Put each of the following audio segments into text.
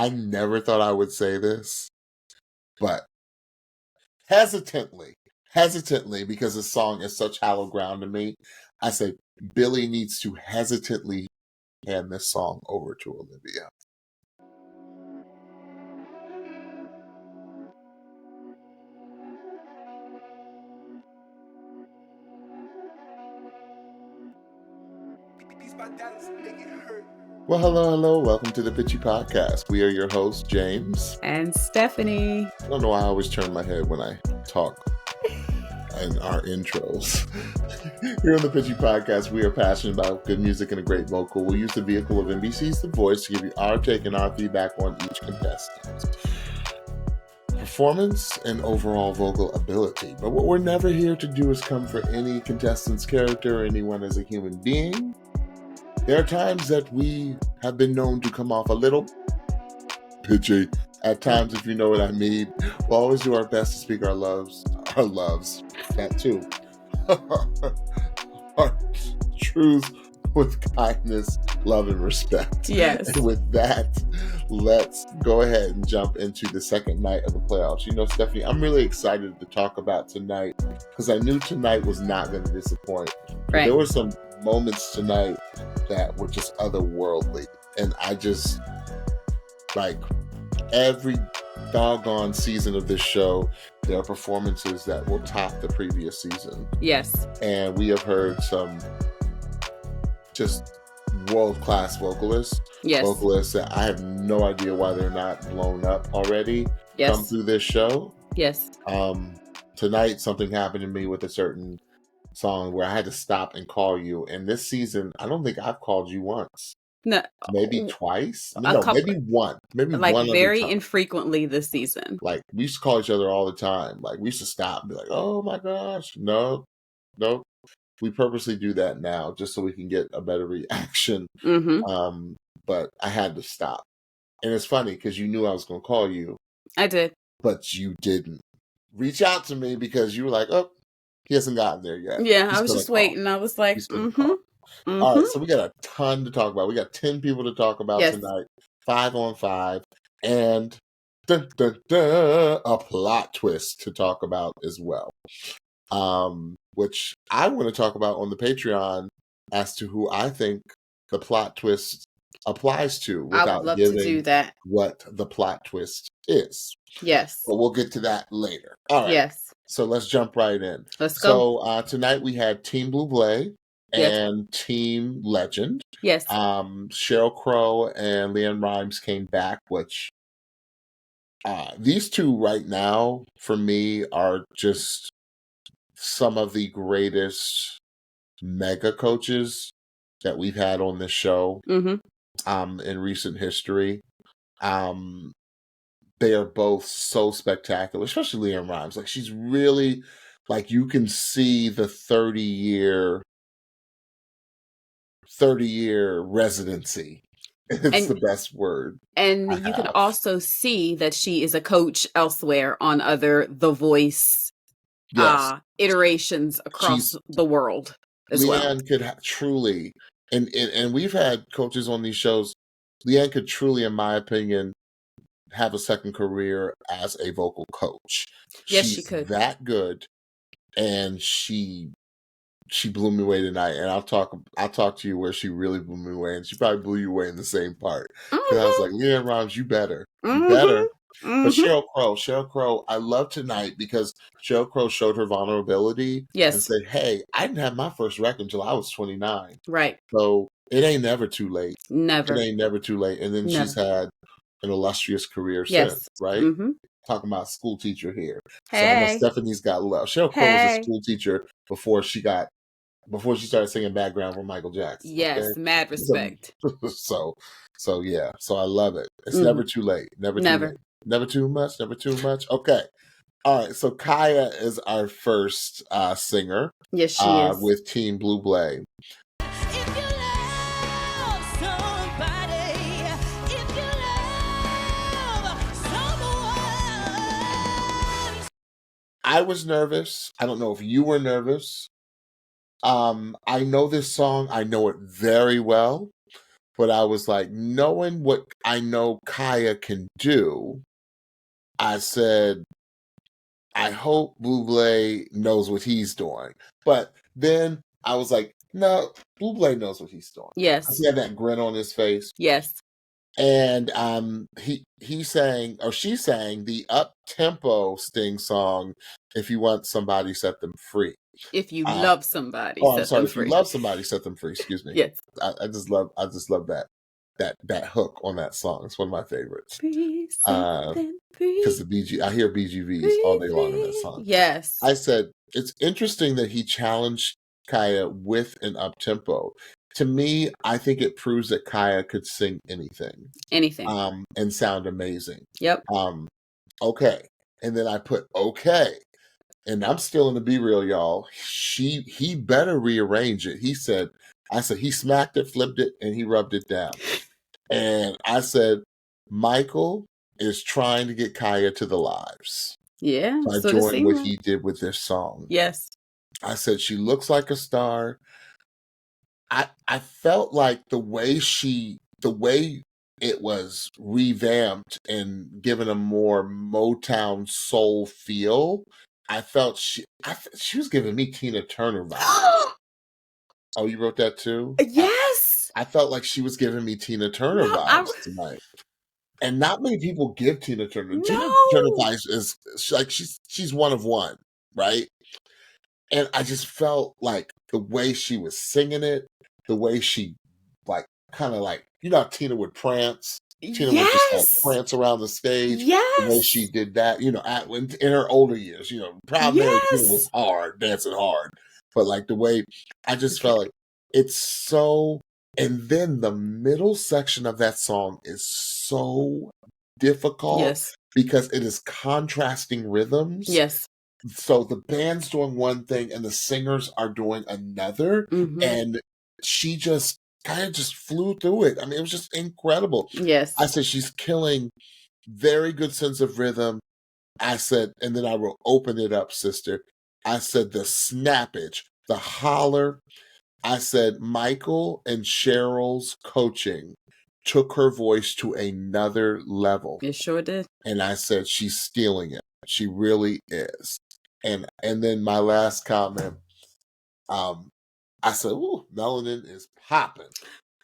I never thought I would say this, but hesitantly, because this song is such hallowed ground to me, I say Billy needs to hesitantly hand this song over to Olivia. Well, hello. Welcome to the B.D.ii podcast. We are your hosts, James and Stephanie. I don't know why I always turn my head when I talk in our intros. Here on the B.D.ii podcast, we are passionate about good music and a great vocal. We'll use the vehicle of NBC's The Voice to give you our take and our feedback on each contestant, performance, and overall vocal ability. But what we're never here to do is come for any contestant's character or anyone as a human being. There are times that we have been known to come off a little pitchy. At times, if you know what I mean, we'll always do our best to speak our loves, that too, our truths with kindness, love, and respect. Yes. And with that, let's go ahead and jump into the second night of the playoffs. You know, Stephanie, I'm really excited to talk about tonight because I knew tonight was not going to disappoint. Right. There were some moments tonight that were just otherworldly, and I just like every doggone season of this show, there are performances that will top the previous season. Yes. And we have heard some just world-class vocalists. Yes. Vocalists that I have no idea why they're not blown up already. Yes. Come through this show. Yes. Tonight, something happened to me with a certain song where I had to stop and call you. And this season, I don't think I've called you once. No, maybe twice. Maybe one. Maybe like one very time. Infrequently this season. Like we used to call each other all the time. Like we used to stop and be like, "Oh my gosh, no." We purposely do that now just so we can get a better reaction. Mm-hmm. But I had to stop, and it's funny because you knew I was going to call you. I did, but you didn't reach out to me because you were like, "Oh, he hasn't gotten there yet." Yeah, I was just waiting. I was like, All right, so we got a ton to talk about. We got 10 people to talk about tonight, 5 on 5, and a plot twist to talk about as well, which I want to talk about on the Patreon as to who I think the plot twist applies to without giving what the plot twist is. Yes. But we'll get to that later. All right. Yes. So let's jump right in. Let's go. So tonight we had Team Blue Blay and Team Legend. Yes. Sheryl Crow and Leanne Rimes came back, which these two right now for me are just some of the greatest mega coaches that we've had on this show in recent history. They are both so spectacular, especially Leanne Rimes. Like she's really like you can see the 30-year residency. It's the best word. And you can also see that she is a coach elsewhere on other The Voice iterations across the world as well. Leanne could truly, and we've had coaches on these shows, Leanne could truly, in my opinion, have a second career as a vocal coach. Yes, she could. That good, and she blew me away tonight. And I'll talk to you where she really blew me away, and she probably blew you away in the same part. Because I was like, Leanne Rimes, you better. But Sheryl Crow, I love tonight because Sheryl Crow showed her vulnerability and said, "Hey, I didn't have my first record until I was 29. Right. So it ain't never too late. Never. It ain't never too late." And then she's had an illustrious carear since, right? Talking about school teacher here. So I know Stephanie's got love. Sheryl Crow was a school teacher before she started singing background for Michael Jackson. Yes, okay? Mad respect. So yeah. So I love it. It's never too late. Never too late. Never too much. Never too much. Okay. All right. So Kaiya is our first singer. Yes, she is. With Team Blue Blay. I was nervous. I don't know if you were nervous. I know this song. I know it very well. but I was like, knowing what I know Kaiya can do, I said, I hope Buble knows what he's doing. But then I was like, no, Buble knows what he's doing. Yes. He had that grin on his face. Yes. And he sang, or she sang, the up-tempo Sting song, If You Want Somebody, Set Them Free. If you love somebody, Oh, I'm set sorry. them If free. you love somebody, set them free. Excuse me. Yes. I just love that hook on that song. It's one of my favorites. Free, Because I hear BGVs all day long in that song. Yes. I said it's interesting that he challenged Kaiya with an up tempo. To me, I think it proves that Kaiya could sing anything. And sound amazing. Yep. Okay. And then I put okay. And I'm still in the Be Real, y'all. He better rearrange it. I said he smacked it, flipped it, and he rubbed it down. And I said, Michael is trying to get Kaiya to the lives. Yeah. By doing what he did with this song. Yes. I said she looks like a star. I felt like the way it was revamped and given a more Motown soul feel, I felt she was giving me Tina Turner vibes. Oh, you wrote that too? Yes. I felt like she was giving me Tina Turner vibes tonight. And not many people give Tina Turner. No. Tina Turner vibes is like she's one of one, right? And I just felt like the way she was singing it, the way she kind of like, you know how Tina would prance? Tina would just prance around the stage. Yes. The way she did that, you know, in her older years, you know, Proud Mary Tina was hard, dancing hard. But like the way, I just felt like it's so, and then the middle section of that song is so difficult because it is contrasting rhythms. Yes. So the band's doing one thing and the singers are doing another. And she just kind of just flew through it. I mean, it was just incredible. Yes. I said, she's killing, very good sense of rhythm. I said, and then I wrote, open it up, sister. I said, the snappage, the holler. I said, Michael and Cheryl's coaching took her voice to another level. It sure did. And I said, she's stealing it. She really is. And then my last comment, I said, ooh, Melanin is popping.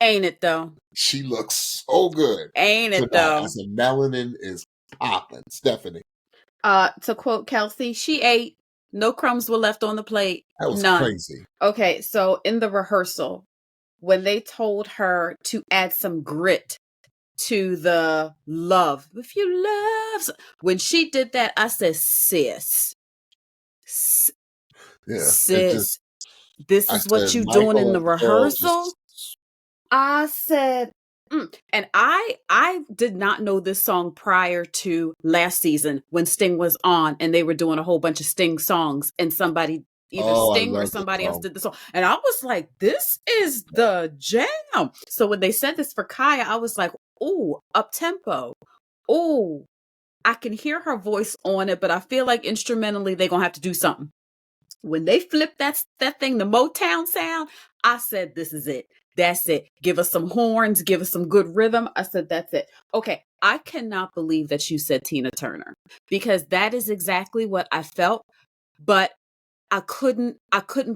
Ain't it though? She looks so good. Ain't it though? I said, Melanin is popping. Stephanie. To quote Kelsey, she ate. No crumbs were left on the plate. That was None. crazy. Okay, so in the rehearsal, when they told her to add some grit to the love, if you love, when she did that, I said, sis, this is what you doing in the rehearsal? I said, and I did not know this song prior to last season when Sting was on and they were doing a whole bunch of Sting songs and somebody either Sting or somebody else did the song. And I was like, this is the jam. So when they said this for Kaiya, I was like, ooh, up tempo. Ooh, I can hear her voice on it, but I feel like instrumentally they're going to have to do something. When they flipped that thing, the Motown sound, I said, this is it. That's it. Give us some horns. Give us some good rhythm. I said, that's it. Okay. I cannot believe that you said Tina Turner because that is exactly what I felt, but I couldn't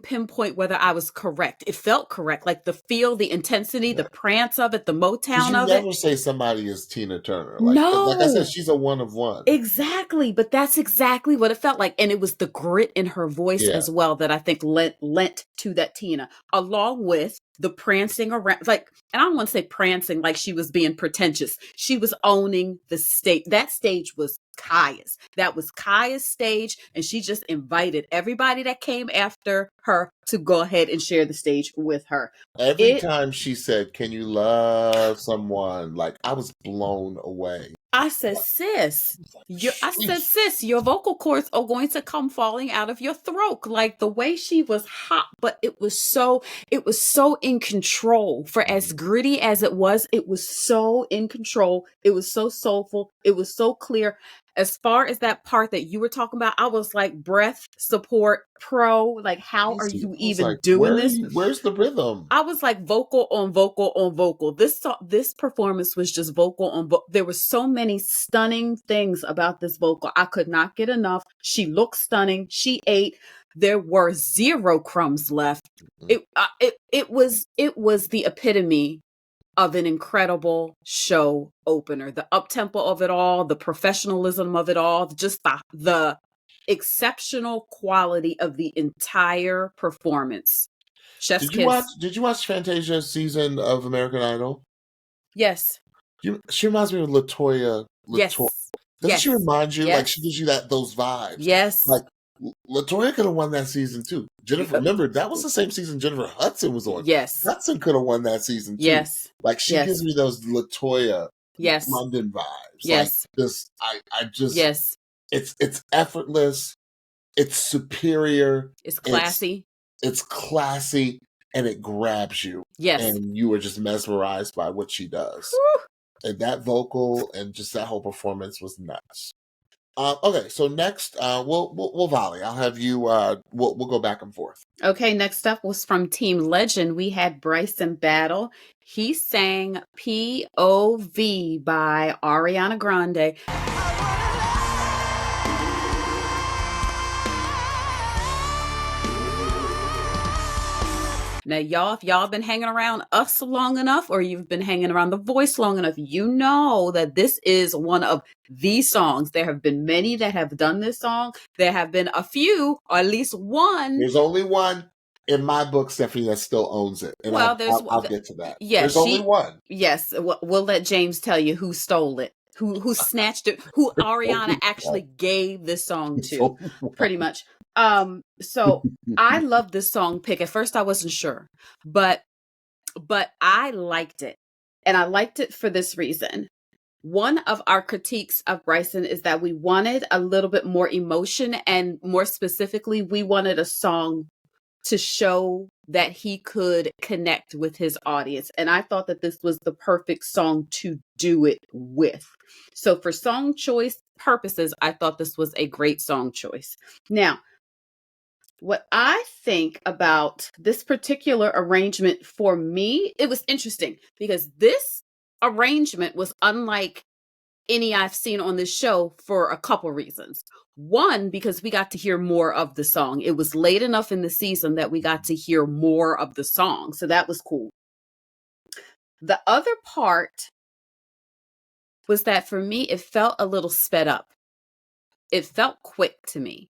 pinpoint whether I was correct. It felt correct. Like the feel, the intensity, the prance of it, the Motown of it. You never say somebody is Tina Turner. No. Like I said, she's a one of one. Exactly. But that's exactly what it felt like. And it was the grit in her voice as well that I think lent to that Tina, along with the prancing around, like, and I don't want to say prancing like she was being pretentious. She was owning the stage. That stage was Kaiya's. That was Kaiya's stage. And she just invited everybody that came after her to go ahead and share the stage with her. Every time she said, can you love someone? Like, I was blown away. I said, sis, your vocal cords are going to come falling out of your throat. Like the way she was hot, but it was so in control. For as gritty as it was so in control. It was so soulful. It was so clear. as far as that part that you were talking about, I was like, breath support pro. Like, how are you even doing this? Where's the rhythm? I was like, vocal on vocal on vocal. This performance was just vocal on vocal. There were so many stunning things about this vocal. I could not get enough. She looked stunning. She ate. There were zero crumbs left. It was the epitome of an incredible show opener. The up-tempo of it all, the professionalism of it all, just the exceptional quality of the entire performance. Chef's kiss. Did you watch Fantasia's season of American Idol? Yes. She reminds me of LaToya. Yes. Doesn't she remind you? Yes. Like, she gives you those vibes. Yes. Like, LaToya could have won that season too. Jennifer, remember, that was the same season Jennifer Hudson was on. Yes. Hudson could have won that season too. Yes. Like, she gives me those LaToya London vibes. Yes. Like, I just, yes. It's effortless. It's superior. It's classy. It's classy, and it grabs you. Yes. And you are just mesmerized by what she does. Whew. And that vocal and just that whole performance was nuts. Okay, so next, we'll volley. I'll have you. We'll go back and forth. Okay, next up was from Team Legend. We had Bryson Battle. He sang "POV" by Ariana Grande. Now, y'all, if y'all been hanging around us long enough, or you've been hanging around The Voice long enough, you know that this is one of the songs. There have been many that have done this song. There have been a few, or at least one. There's only one in my book, Stephanie, that still owns it. And well, I'll get to that. Yes, there's only one. Yes, we'll let James tell you who stole it, who snatched it, who Ariana actually gave this song to, pretty much. So I love this song pick. At first I wasn't sure, but I liked it. And I liked it for this reason. One of our critiques of Bryson is that we wanted a little bit more emotion, and more specifically, we wanted a song to show that he could connect with his audience. And I thought that this was the perfect song to do it with. So for song choice purposes, I thought this was a great song choice. Now, what I think about this particular arrangement, for me, it was interesting because this arrangement was unlike any I've seen on this show for a couple reasons. One, because we got to hear more of the song. It was late enough in the season that we got to hear more of the song. So that was cool. The other part was that for me, it felt a little sped up. It felt quick to me.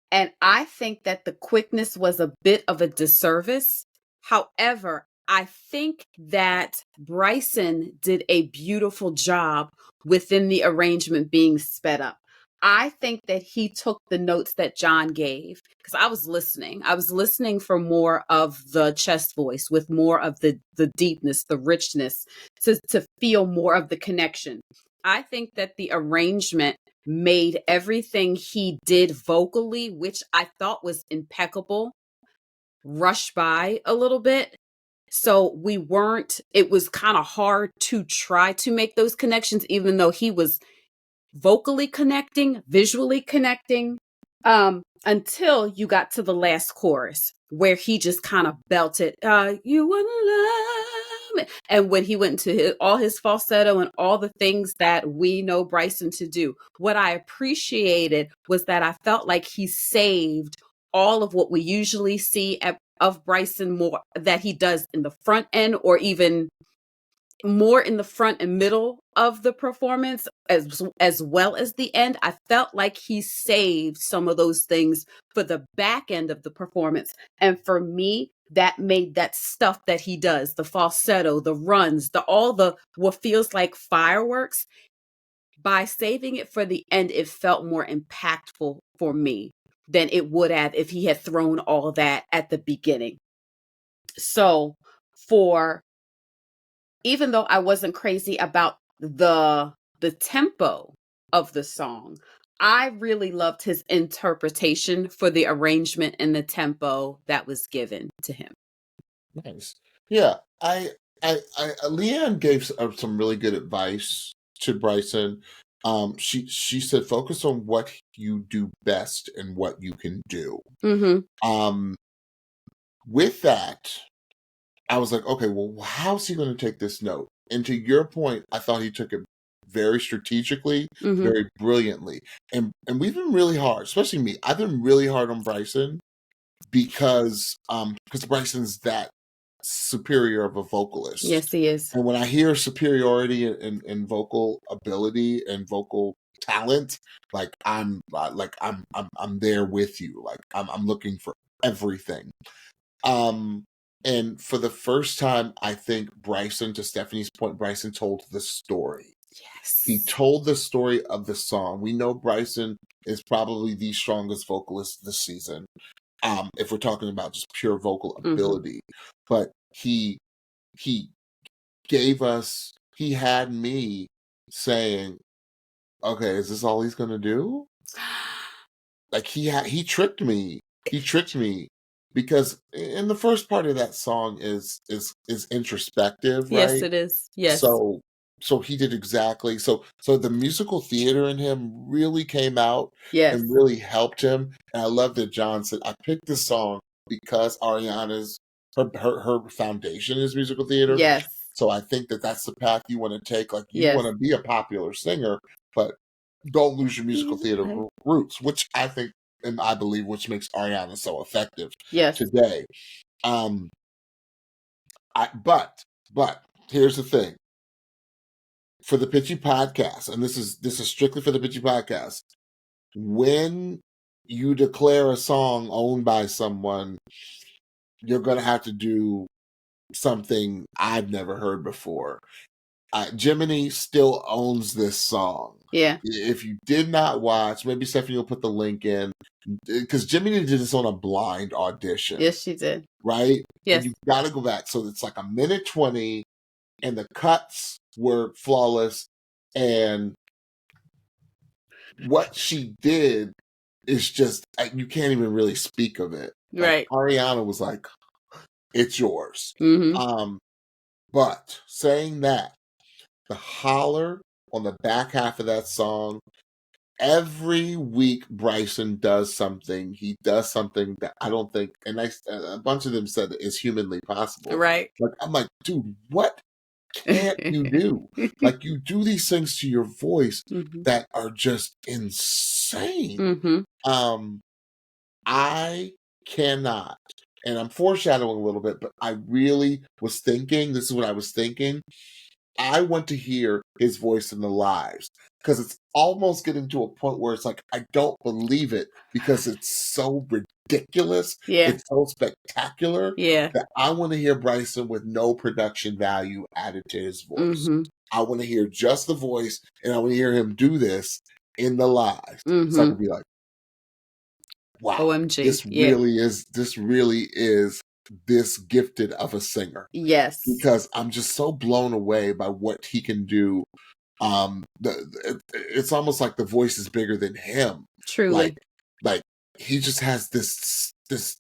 And I think that the quickness was a bit of a disservice. However, I think that Bryson did a beautiful job within the arrangement being sped up. I think that he took the notes that John gave, because I was listening. I was listening for more of the chest voice, with more of the deepness, the richness, to feel more of the connection. I think that the arrangement made everything he did vocally, which I thought was impeccable, rush by a little bit. So it was kind of hard to try to make those connections, even though he was vocally connecting, visually connecting, until you got to the last chorus where he just kind of belted, you wanna love me. And when he went into all his falsetto and all the things that we know Bryson to do, what I appreciated was that I felt like he saved all of what we usually see of Bryson more that he does in the front end, or even more in the front and middle of the performance, as well as the end. I felt like he saved some of those things for the back end of the performance. And for me, that made that stuff that he does, the falsetto, the runs, what feels like fireworks, by saving it for the end, it felt more impactful for me than it would have if he had thrown all that at the beginning. So even though I wasn't crazy about the tempo of the song, I really loved his interpretation for the arrangement and the tempo that was given to him. Nice. Yeah, Leanne gave some really good advice to Bryson. She said, focus on what you do best and what you can do. With that, I was like, okay, well, how's he going to take this note? And to your point, I thought he took it very strategically, very brilliantly. And we've been really hard, especially me. I've been really hard on Bryson because Bryson's that superior of a vocalist. Yes, he is. And when I hear superiority in vocal ability and vocal talent, like I'm there with you. Like I'm looking for everything. And for the first time, I think Bryson, to Stephanie's point, Bryson told the story. Yes. He told the story of the song. We know Bryson is probably the strongest vocalist this season. If we're talking about just pure vocal ability. But he gave us, he had me saying, okay, is this all he's gonna do? Like he tricked me. He tricked me. Because in the first part of that song is introspective, right? Yes, it is. Yes. So he did exactly so the musical theater in him really came out and really helped him. And I love that John said, I picked this song because Ariana's her foundation is musical theater. Yes. So I think that's the path you want to take. Like you want to be a popular singer, but don't lose your musical theater roots, which I think and I believe which makes Ariana so effective today. But here's the thing. For the Pitchy Podcast, and this is strictly for the Pitchy Podcast, when you declare a song owned by someone, you're going to have to do something I've never heard before. Jiminy still owns this song. Yeah. If you did not watch, maybe Stephanie will put the link in, because Jiminy did this on a blind audition. Yes, she did. Right? Yes. And you've got to go back. So it's like 1:20, and the cuts were flawless. And what she did is just, you can't even really speak of it. Right. Like, Ariana was like, it's yours. But saying that, the holler on the back half of that song, every week Bryson does something. He does something that I don't think, and a bunch of them said is humanly possible. Right. Like, I'm like, dude, what can't you do? Like, you do these things to your voice that are just insane. I cannot, and I'm foreshadowing a little bit, but I really was thinking, this is what I was thinking. I want to hear his voice in the lives, because it's almost getting to a point where it's like, I don't believe it, because it's so ridiculous. Yeah. It's so spectacular. Yeah. That I want to hear Bryson with no production value added to his voice. I want to hear just the voice, and I want to hear him do this in the lives. So I can be like, wow, OMG. this really is this gifted of a singer. Yes. Because I'm just so blown away by what he can do. It's almost like the voice is bigger than him. Truly. Like he just has this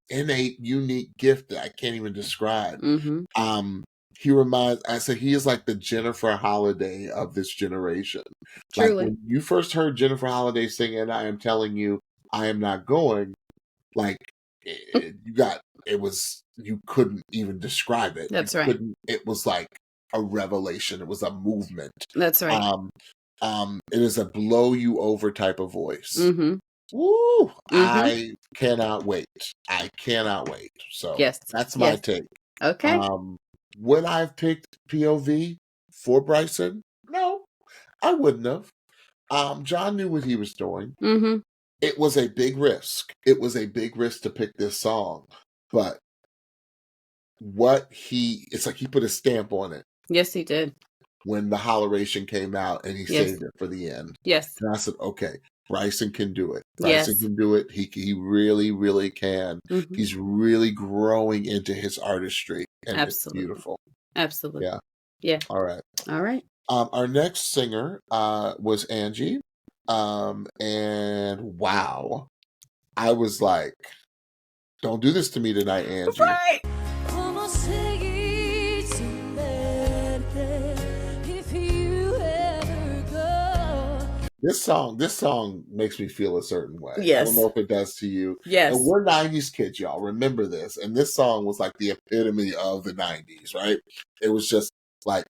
innate, unique gift that I can't even describe. I said he is like the Jennifer Holliday of this generation. Truly. Like when you first heard Jennifer Holliday sing, and I am telling you, I am not going, like you couldn't even describe it. That's right. It was like a revelation. It was a movement. That's right. It is a blow you over type of voice. Woo! I cannot wait. So that's my take. Okay. Would I have picked POV for Bryson? No, I wouldn't have. John knew what he was doing. It was a big risk. It was a big risk to pick this song, but it's like he put a stamp on it. Yes, he did. When the holleration came out, and he saved it for the end. Yes. And I said, okay, Bryson can do it. Bryson can do it. He really, really can. He's really growing into his artistry, and it's beautiful. Absolutely. Yeah. Yeah. All right. Our next singer was Angie. And wow, I was like, don't do this to me tonight, Angie. Right. This song makes me feel a certain way. I don't Yes. know if it does to you. Yes. And we're 90s kids, y'all. Remember this. And this song was like the epitome of the 90s, right? It was just like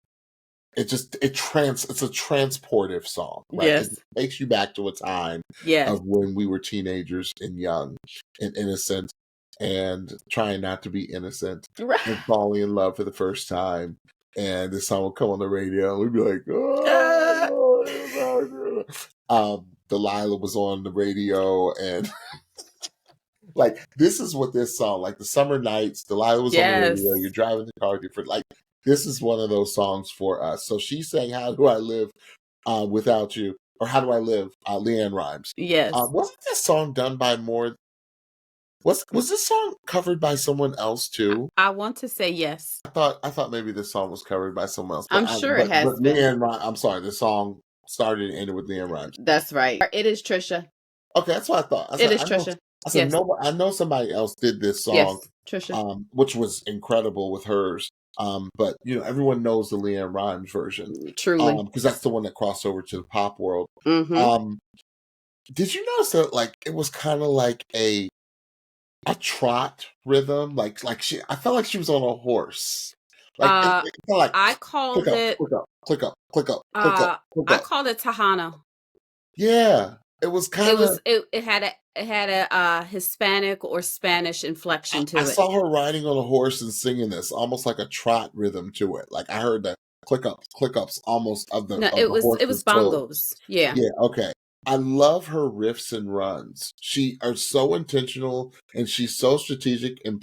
it's a transportive song, right? It Yes. takes you back to a time Yes. of when we were teenagers and young and innocent and trying not to be innocent and falling in love for the first time. And this song would come on the radio and we'd be like, oh, Delilah was on the radio and like this is what this song, like the summer nights, Delilah was on the radio, you're driving the car different, like this is one of those songs for us. So she's saying, how do I live without you? Or how do I live? LeAnn Rimes. Yes. Wasn't this song done by more? Was this song covered by someone else too? I want to say yes. I thought maybe this song was covered by someone else. But I'm sure it has been. LeAnn Rimes, I'm sorry, the song started and ended with LeAnn Rimes. That's right. It is Trisha. Okay, that's what I thought. It is Trisha. I said, no, I know somebody else did this song, yes, Trisha. Which was incredible with hers. But you know, everyone knows the LeAnn Rimes version, truly, because that's the one that crossed over to the pop world. Mm-hmm. Did you notice that like it was kind of like a trot rhythm? Like I felt like she was on a horse. Like it felt like I called it click up, click up. I called it Tejano. Yeah, it was kind of. It had a Hispanic or Spanish inflection to it. I saw her riding on a horse and singing this, almost like a trot rhythm to it. Like I heard the click ups almost of the. No, of it the was bongos. Yeah. Yeah. Okay. I love her riffs and runs. She are so intentional and she's so strategic in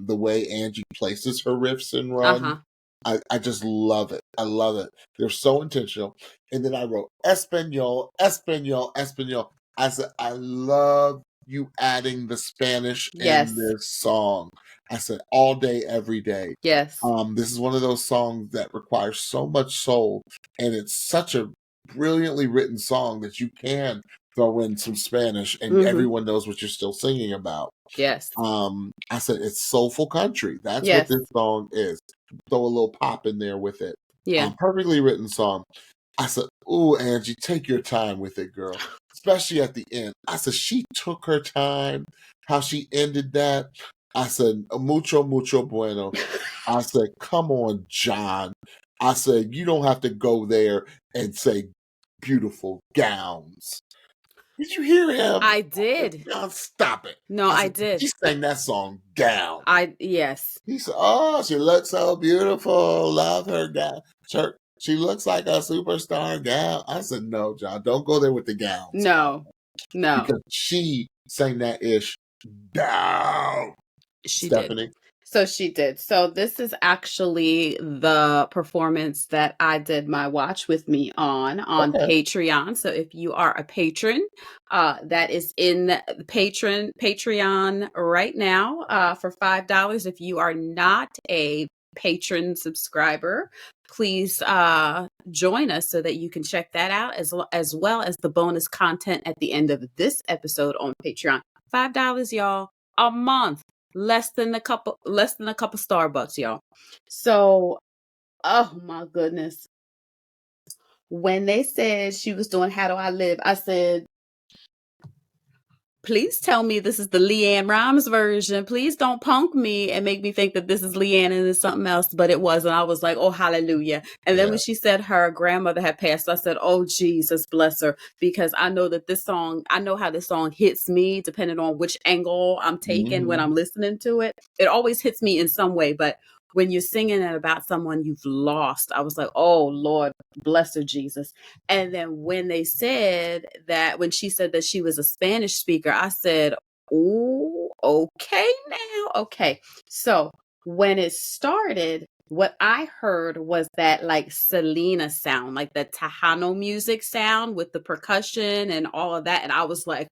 the way Angie places her riffs and runs. I just love it. I love it. They're so intentional. And then I wrote Espanol, Espanol, Espanol. I said, I love you adding the Spanish in this song. I said, all day, every day. Yes. This is one of those songs that requires so much soul, and it's such a brilliantly written song that you can throw in some Spanish and everyone knows what you're still singing about. Yes. I said, it's soulful country. That's what this song is. Throw a little pop in there with it. Yeah. Perfectly written song. I said, ooh, Angie, take your time with it, girl. Especially at the end. I said, she took her time. How she ended that. I said, mucho, mucho bueno. I said, come on, John. I said, you don't have to go there and say beautiful gowns. Did you hear him? I did. John, stop it. No, I did. He sang that song down. Yes. He said, oh, she looks so beautiful. Love her gown. She looks like a superstar gown. I said, no, John, don't go there with the gowns. No. Because she sang that ish down. Stephanie did. So she did. So this is actually the performance that I did my watch with me on Patreon. So if you are a patron, that is in Patreon right now for $5. If you are not a patron subscriber, please join us so that you can check that out as well as the bonus content at the end of this episode on Patreon. $5, y'all, a month. Less than a couple Starbucks, y'all. So, oh my goodness. When they said she was doing How Do I Live, I said, please tell me this is the LeAnn Rimes version. Please don't punk me and make me think that this is LeAnn and it's something else, but it wasn't. I was like, oh, hallelujah. And then when she said her grandmother had passed, I said, oh, Jesus, bless her. Because I know that I know how this song hits me depending on which angle I'm taking when I'm listening to it. It always hits me in some way, but when you're singing it about someone you've lost, I was like, oh, Lord, bless her, Jesus. And then when she said that she was a Spanish speaker, I said, oh, okay now. Okay. So when it started, what I heard was that like Selena sound, like the Tejano music sound with the percussion and all of that. And I was like,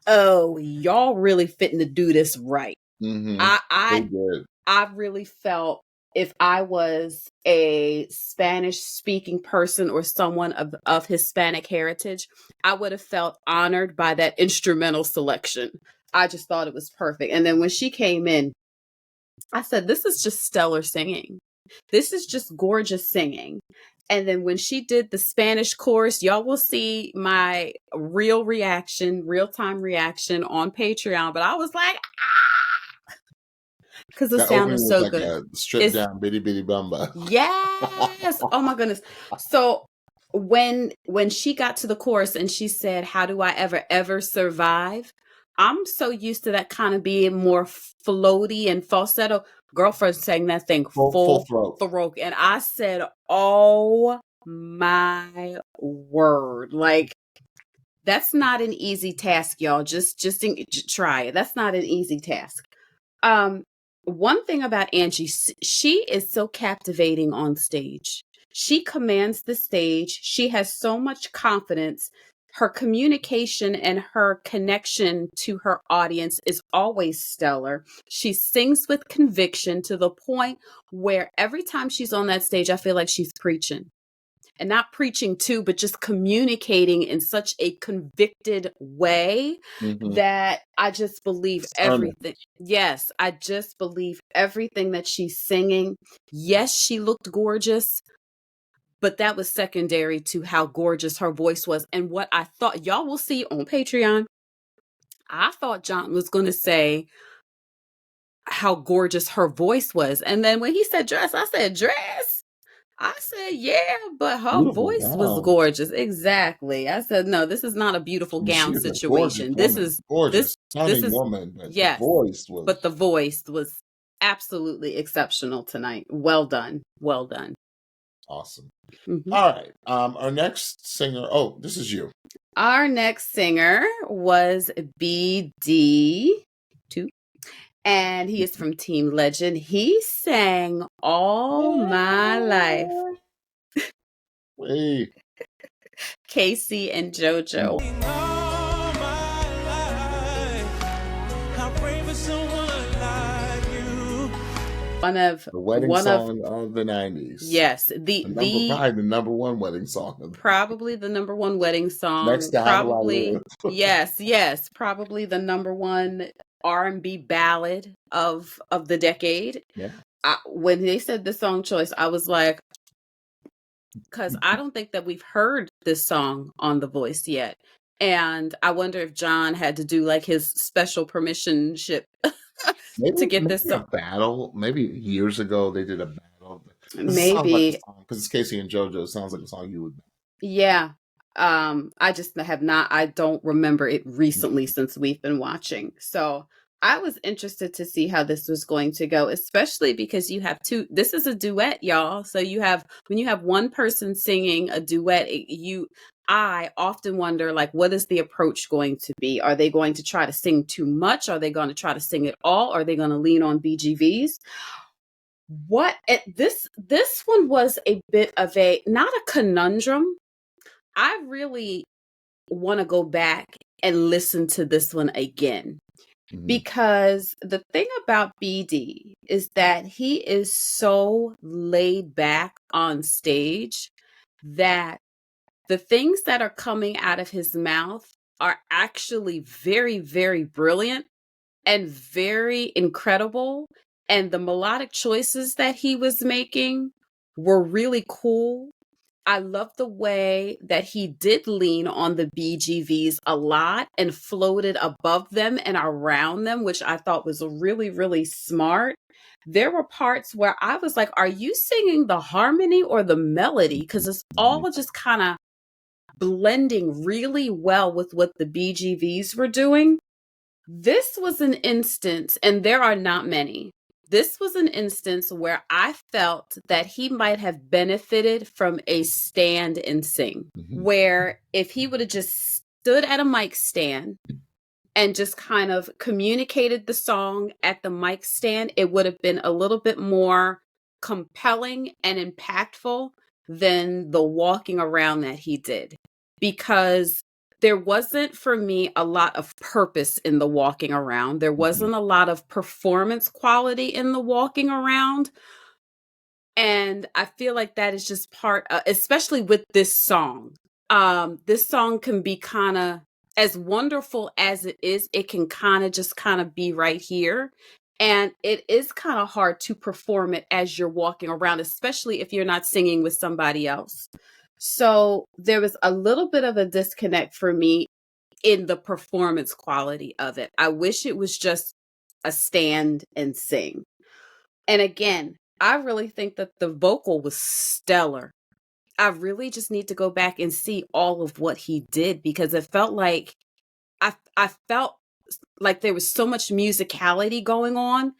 oh, y'all really fitting to do this right. I really felt if I was a Spanish speaking person or someone of Hispanic heritage, I would have felt honored by that instrumental selection. I just thought it was perfect. And then when she came in, I said, this is just stellar singing. This is just gorgeous singing. And then when she did the Spanish chorus, y'all will see my real time reaction on Patreon. But I was like, because the sound was so good. A stripped down bitty bitty bumba. Yes. Oh my goodness. So when she got to the chorus and she said, "How do I ever survive?" I'm so used to that kind of being more floaty and falsetto. Girlfriend sang that thing full throat, and I said, "Oh my word!" Like, that's not an easy task, y'all. Just try it. That's not an easy task. One thing about Angie, she is so captivating on stage. She commands the stage. She has so much confidence. Her communication and her connection to her audience is always stellar. She sings with conviction to the point where every time she's on that stage, I feel like she's preaching. And not preaching too, but just communicating in such a convicted way that I just believe everything. Yes, I just believe everything that she's singing. Yes, she looked gorgeous, but that was secondary to how gorgeous her voice was. And what I thought, y'all will see on Patreon, I thought John was going to say how gorgeous her voice was. And then when he said dress, I said, dress? I said, yeah, but her voice was gorgeous. Exactly. I said, no, this is not a beautiful gown situation. This is gorgeous, stunning woman, but yes, the voice was absolutely exceptional tonight. Well done. Well done. Awesome. All right. Our next singer. Oh, this is you. Our next singer was B.D.ii. And he is from Team Legend. He sang All My Life. Wait. Casey and JoJo. All my life, I pray for someone like you. The wedding song of the 90s. Yes. Probably the number one wedding song. Probably the number one wedding song. Next to probably, yes. Probably the number one R&B ballad of the decade. Yeah. When they said the song choice, I was like, because I don't think that we've heard this song on The Voice yet. And I wonder if John had to do like his special permissionship to get this song. A battle. Maybe years ago they did a battle. Maybe. Because it's Casey and JoJo. It sounds like a song you would. Yeah. I just have not, I don't remember it recently since we've been watching. So I was interested to see how this was going to go, especially because you have this is a duet, y'all. So when you have one person singing a duet, I often wonder, like, what is the approach going to be? Are they going to try to sing too much? Are they going to try to sing it all? Are they going to lean on BGVs? This one was a bit of not a conundrum. I really want to go back and listen to this one again. Because the thing about BD is that he is so laid back on stage that the things that are coming out of his mouth are actually very, very brilliant and very incredible. And the melodic choices that he was making were really cool. I love the way that he did lean on the BGVs a lot and floated above them and around them, which I thought was really, really smart. There were parts where I was like, are you singing the harmony or the melody? Because it's all just kind of blending really well with what the BGVs were doing. This was an instance, and there are not many. This was an instance where I felt that he might have benefited from a stand and sing, where if he would have just stood at a mic stand and just kind of communicated the song at the mic stand, it would have been a little bit more compelling and impactful than the walking around that he did. Because there wasn't, for me, a lot of purpose in the walking around. There wasn't a lot of performance quality in the walking around. And I feel like that is just part of, especially with this song. This song can be kind of, as wonderful as it is, it can kind of just be right here. And it is kind of hard to perform it as you're walking around, especially if you're not singing with somebody else. So there was a little bit of a disconnect for me in the performance quality of it. I wish it was just a stand and sing. And again, I really think that the vocal was stellar. I really just need to go back and see all of what he did, because it felt like I felt like there was so much musicality going on.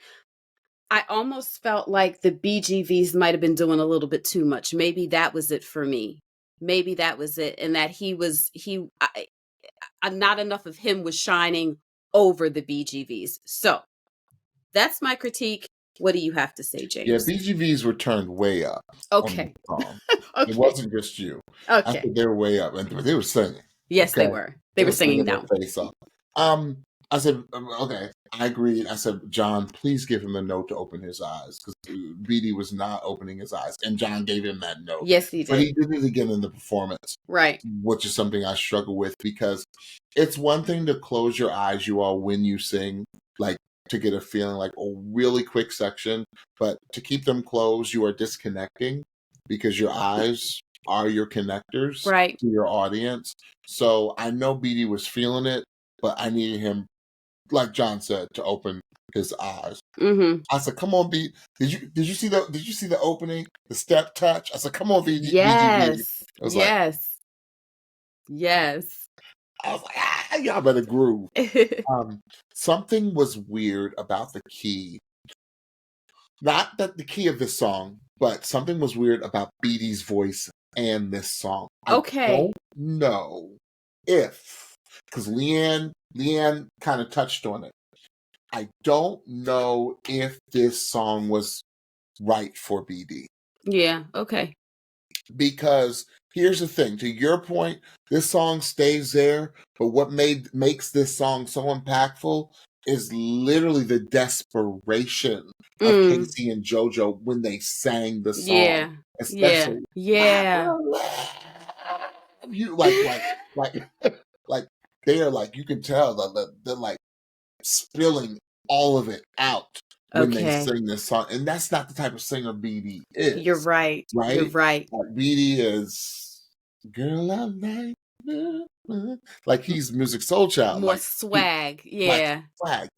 I almost felt like the BGVs might have been doing a little bit too much. Maybe that was it for me. Maybe that was it, and that not enough of him was shining over the BGVs. So that's my critique. What do you have to say, Yeah, James? BGVs were turned way up on Okay. the song. Okay. It wasn't just you. I Okay. think they were way up, and they were singing. Yes, Okay? they were. They were singing their down. face off. I said, okay, I agreed. I said, John, please give him a note to open his eyes, because B.D. was not opening his eyes, and John gave him that note. Yes, he did. But he did it again in the performance, right? Which is something I struggle with, because it's one thing to close your eyes, you all, when you sing, like to get a feeling, like a really quick section, but to keep them closed, you are disconnecting, because your eyes are your connectors Right. to your audience. So I know B.D. was feeling it, but I needed him, like John said, to open his eyes. Mm-hmm. I said, "Come on, B. Did you see the opening, the step touch?" I said, "Come on, B. Yes. I was yes. Yes. I was like, y'all better groove. Something was weird about the key. Not that the key of this song, but something was weird about B.D.'s voice and this song. Okay. I don't know if, because Leanne kind of touched on it. I don't know if this song was right for B.D. Yeah, okay. Because here's the thing, to your point, this song stays there, but what makes this song so impactful is literally the desperation of Casey and JoJo when they sang the song. Yeah. Especially, Yeah. you like they are like, you can tell that they're like spilling all of it out when they sing this song, and that's not the type of singer B.D. is. You're right. Right? You're right. Like B.D. is, girl, I like he's Music Soul Child. More like swag. Yeah. Swag.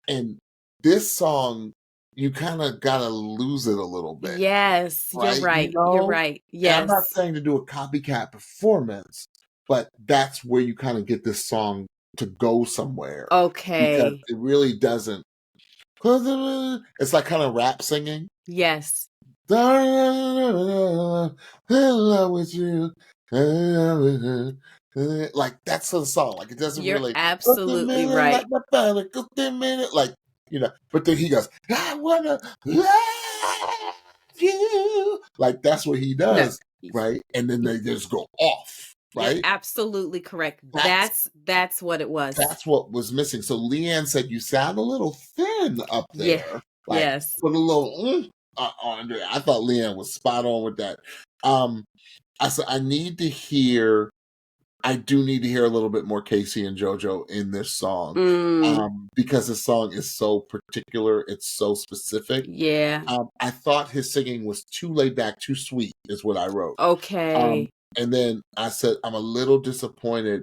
And this song, you kind of gotta lose it a little bit. Yes, right? You're right. You know? You're right. Yes. And I'm not saying to do a copycat performance, but that's where you kind of get this song to go somewhere. Okay. Because it really doesn't. It's like kind of rap singing. Yes. In love with you. Like that's the song. Like it doesn't You're really absolutely right. Like, you know, but then he goes, I wanna love you. Like that's what he does. No. Right? And then they just go off. Right? You're absolutely correct. That's what it was. That's what was missing. So Leanne said, you sound a little thin up there. Yeah. Like, yes. Put a little on there. I thought Leanne was spot on with that. I said, I do need to hear a little bit more Casey and JoJo in this song. Because this song is so particular. It's so specific. Yeah. I thought his singing was too laid back, too sweet, is what I wrote. Okay. And then I said, I'm a little disappointed.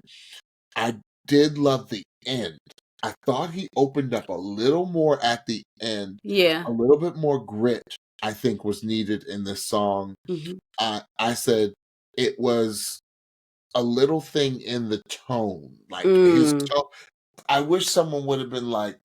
I did love the end. I thought he opened up a little more at the end. Yeah. A little bit more grit, I think, was needed in this song. I said it was a little thing in the tone. Like his tone. I wish someone would have been like,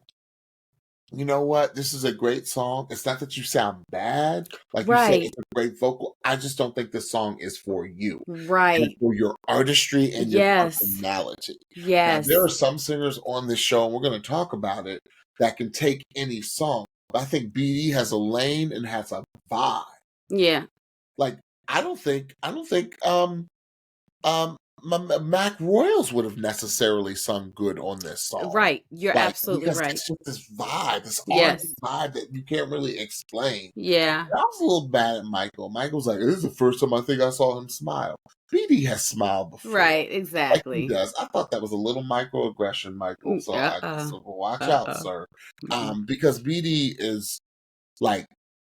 you know what? This is a great song. It's not that you sound bad. Like you said, it's a great vocal. I just don't think this song is for you. Right. And for your artistry and your personality. Yes. Now, there are some singers on this show, and we're going to talk about it, that can take any song. But I think B.D. has a lane and has a vibe. Yeah. Like, I don't think Mac Royals would have necessarily sung good on this song. Right. You're Like, absolutely because right. it's just this vibe, this Yes. R&B vibe that you can't really explain. Yeah. And I was a little bad at Michael. Michael's like, this is the first time I think I saw him smile. B.D. has smiled before. Right, Like he exactly. does. I thought that was a little microaggression, Michael. So I just watch out, sir. Because B.D. is like,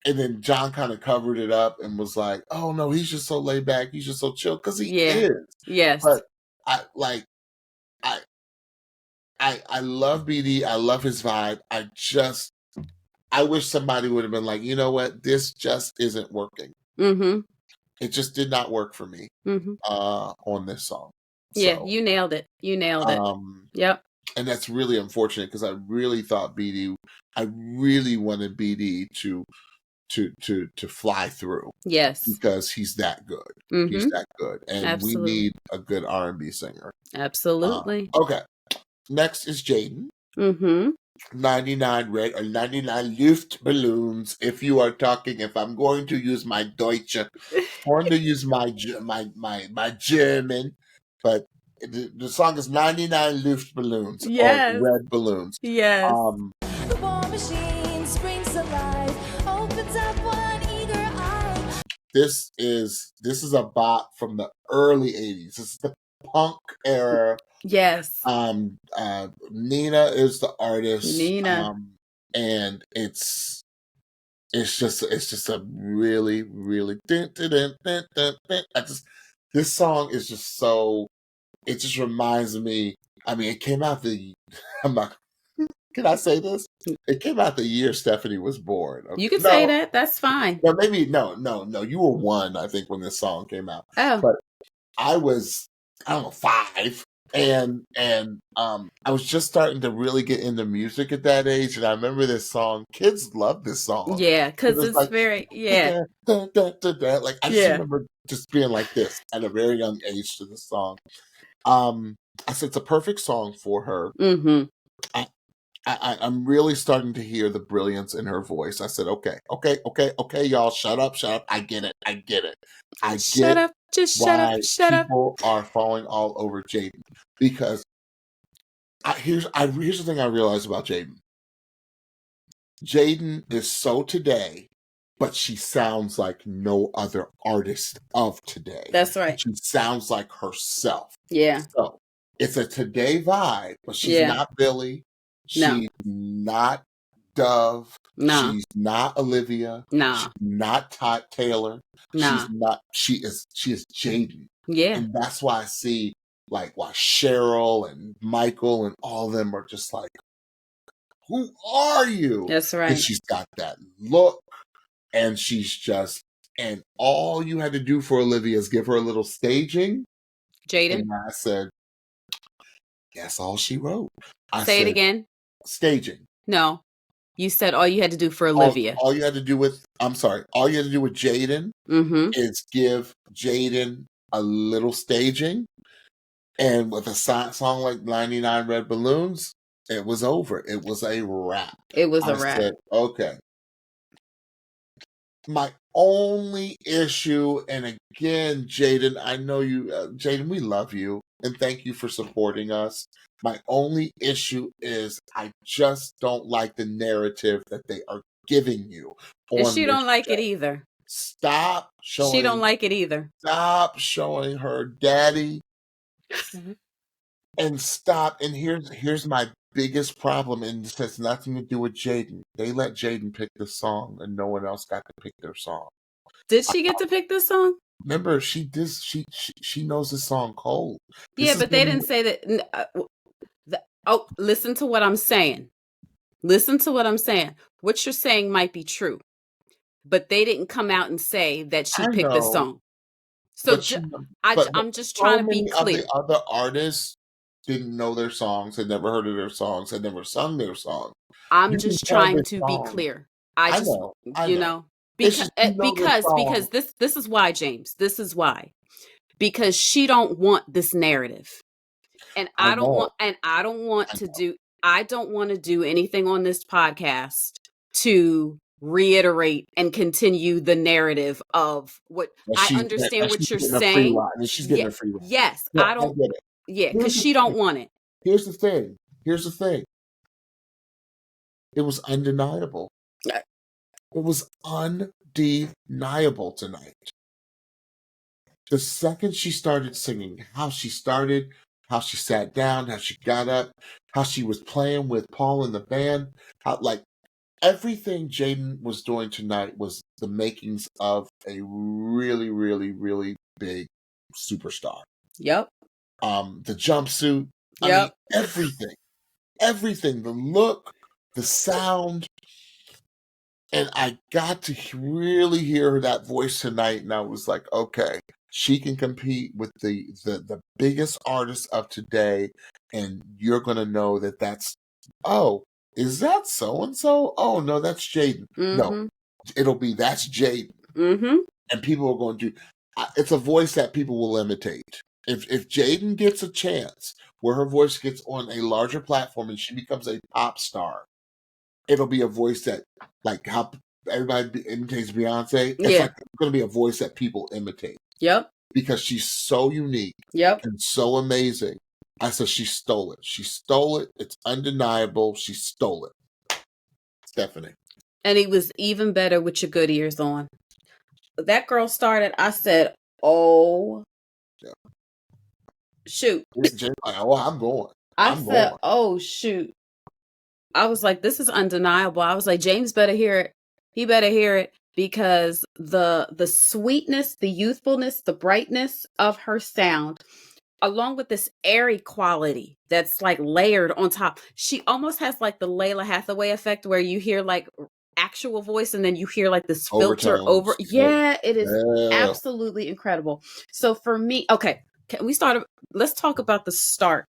and then John kind of covered it up and was like, oh no, he's just so laid back. He's just so chill. Because he is. Yes. But I love B.D. I love his vibe. I wish somebody would have been like, you know what? This just isn't working. Mm-hmm. It just did not work for me on this song. Yeah, So, you nailed it. You nailed it. Yep. And that's really unfortunate because I really thought B.D. I really wanted B.D. to fly through. Yes. Because he's that good. He's that good. And Absolutely. we need a good R&B singer. Absolutely. Okay. Next is Jadyn. 99 red or 99 Luftballons. If I'm going to use my Deutsche, I'm going to use my German, but the song is 99 Luftballons or red balloons. Yes. The war machine springs to life, opens up one eager eye. This is a bop from the early 80s. This is the punk era. Yes. Nina is the artist. Nina. And it's just a really, really this song is just so, it just reminds me, I mean, it came out can I say this? It came out the year Stephanie was born. Okay? You can say that. That's fine. No, maybe, no. You were 1, I think, when this song came out. Oh. But I was, I don't know, 5. And I was just starting to really get into music at that age, and I remember this song. Kids love this song. Yeah, because it's like, very like I just remember just being like this at a very young age to this song. I said it's a perfect song for her. I'm really starting to hear the brilliance in her voice. I said, okay, y'all, shut up. I get it. Shut up. People are falling all over Jadyn because here's the thing I realized about Jadyn. Jadyn is so today, but she sounds like no other artist of today. That's right. She sounds like herself. Yeah. So it's a today vibe, but she's not Billie. She's not Dove. No. She's not Olivia. No. She's not Todd Taylor. No. She's not. She is Jadyn. Yeah. And that's why I see why Cheryl and Michael and all of them are just like, who are you? That's right. And she's got that look, and and all you had to do for Olivia is give her a little staging. Jadyn. And I said, that's all she wrote. Say it again. Staging. No. You said all you had to do for Olivia. All you had to do with Jadyn is give Jadyn a little staging. And with a song like 99 Red Balloons, it was over. It was a wrap. It was a wrap. Said, okay. My only issue, and again, Jadyn, I know you, Jadyn, we love you, and thank you for supporting us. My only issue is I just don't like the narrative that they are giving you. And she don't like it either. Stop showing. She don't like it either. Stop showing her daddy. And stop. And here's my biggest problem, and this has nothing to do with Jadyn. They let Jadyn pick the song, and no one else got to pick their song. Did she get to pick this song? Remember, she knows the song cold. But they didn't say that. Listen to what I'm saying. What you're saying might be true, but they didn't come out and say that she picked this song. So I'm just trying to be clear. The other artists didn't know their songs, had never heard of their songs, had never sung their song. I'm just trying to be clear. I know. Because this is why, James. This is why. Because she don't want this narrative. And I don't want to do anything on this podcast to reiterate and continue the narrative of what I understand what you're saying. She's getting a free ride. Yes, No, I don't. get it. Yeah, because she don't want it. Here's the thing. It was undeniable. Yeah. It was undeniable tonight. The second she started singing, how she started, how she sat down, how she got up, how she was playing with Paul and the band, how like everything Jadyn was doing tonight was the makings of a really, really, really big superstar. Yep. The jumpsuit, I mean, everything, the look, the sound. And I got to really hear that voice tonight, and I was like, okay, she can compete with the biggest artists of today, and you're going to know that oh, is that so-and-so? Oh, no, that's Jadyn. No, it'll be, that's Jadyn. And people are going to, it's a voice that people will imitate. If Jadyn gets a chance where her voice gets on a larger platform and she becomes a pop star, it'll be a voice that, like how everybody imitates Beyonce, it's like going to be a voice that people imitate. Yep. Because she's so unique. Yep. And so amazing. I said she stole it. She stole it. It's undeniable. She stole it. Stephanie. And he was even better with your good ears on. That girl started, I said, oh, shoot. Oh, I'm going. I said, oh, shoot. I was like, this is undeniable. I was like, James better hear it. He better hear it, because the sweetness, the youthfulness, the brightness of her sound, along with this airy quality that's like layered on top. She almost has like the Layla Hathaway effect, where you hear like actual voice and then you hear like this filter over. Yeah, it is absolutely incredible. So for me, okay, let's talk about the start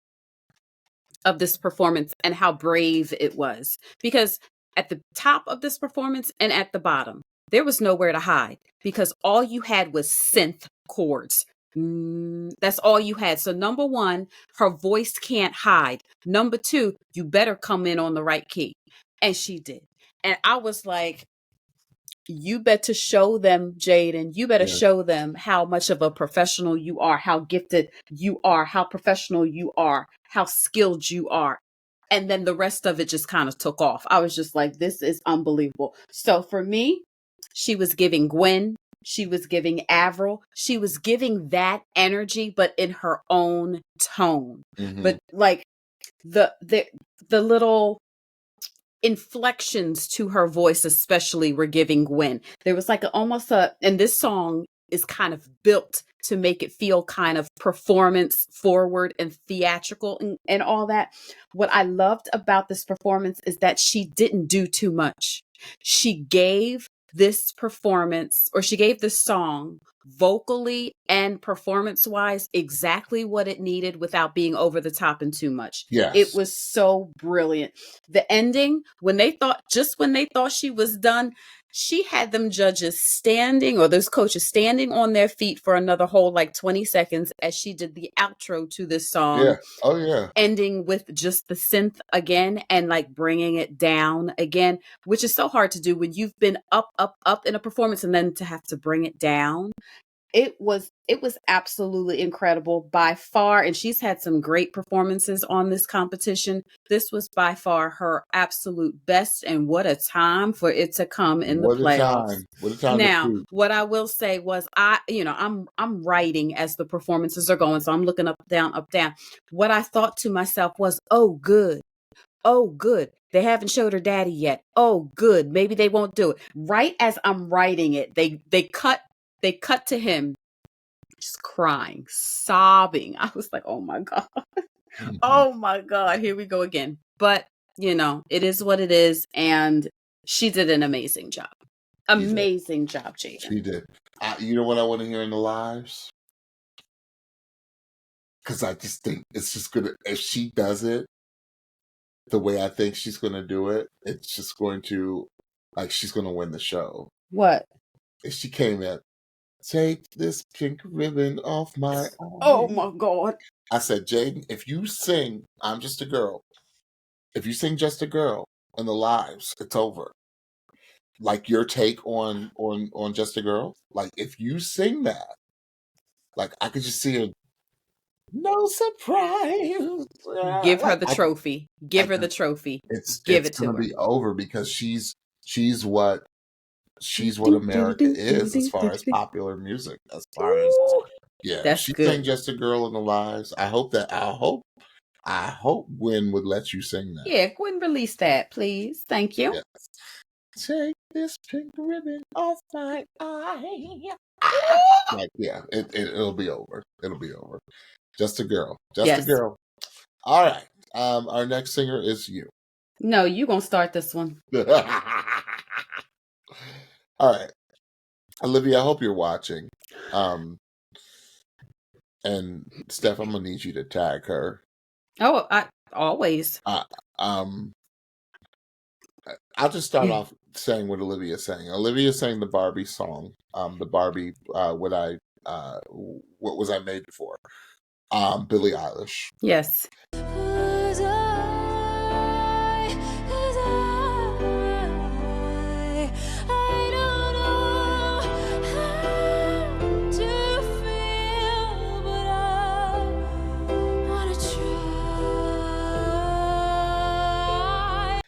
of this performance and how brave it was, because at the top of this performance and at the bottom, there was nowhere to hide, because all you had was synth chords. That's all you had. So number one, her voice can't hide. Number two, you better come in on the right key. And she did. And I was like, you better show them, Jadyn. You better show them how much of a professional you are, how gifted you are, how professional you are, how skilled you are. And then the rest of it just kind of took off. I was just like, this is unbelievable. So for me, she was giving Gwen, she was giving Avril, she was giving that energy, but in her own tone. But like the little inflections to her voice especially were giving Gwen. There was like and this song is kind of built to make it feel kind of performance forward and theatrical and all that. What I loved about this performance is that she didn't do too much. She gave this performance, or she gave this song vocally and performance wise exactly what it needed without being over the top and too much. Yes. It was so brilliant. The ending, when they thought she was done, she had them judges standing, or those coaches standing on their feet for another whole like 20 seconds as she did the outro to this song. Yeah. Oh yeah. Ending with just the synth again and like bringing it down again, which is so hard to do when you've been up in a performance and then to have to bring it down. It was absolutely incredible by far. And she's had some great performances on this competition. This was by far her absolute best. And what a time for it to come in the playoffs. What a time. Now, what I will say was I'm writing as the performances are going. So I'm looking up, down. What I thought to myself was, oh, good. Oh, good. They haven't showed her daddy yet. Oh, good. Maybe they won't do it. Right as I'm writing it, they cut to him just crying, sobbing. I was like, oh my God. Oh my God. Here we go again. But, it is what it is. And she did an amazing job. Amazing job, Jadyn. She did. You know what I want to hear in the lives? Because I just think it's just going to, if she does it the way I think she's going to do it, it's just going to, like, she's going to win the show. What? If she came in, take this pink ribbon off my eye. Oh my God. I said, Jadyn, if you sing I'm Just a Girl, if you sing Just a Girl in the lives, it's over. like your take on Just a Girl. Like if you sing that, like I could just see a no surprise. Give her Like the trophy. Give her the trophy. Give it's it to gonna her. be over because she's what America is as far as popular music. As far as That's she good. sang Just a Girl in the Lives. I hope Gwen would let you sing that. Yeah, Gwen, release that, please. Thank you. Yes. Take this pink ribbon off my eye. Like, yeah, it'll be over. It'll be over. Just a Girl. Just a Girl. All right. Our next singer is you. No, you gonna start this one. All right. Olivia, I hope you're watching. And Steph, I'm gonna need you to tag her. Oh, I always. I'll just start off saying what Olivia sang. Olivia sang the Barbie song. The Barbie, what was I made for? Billie Eilish. Yes. I don't know how to feel, but I wanna try.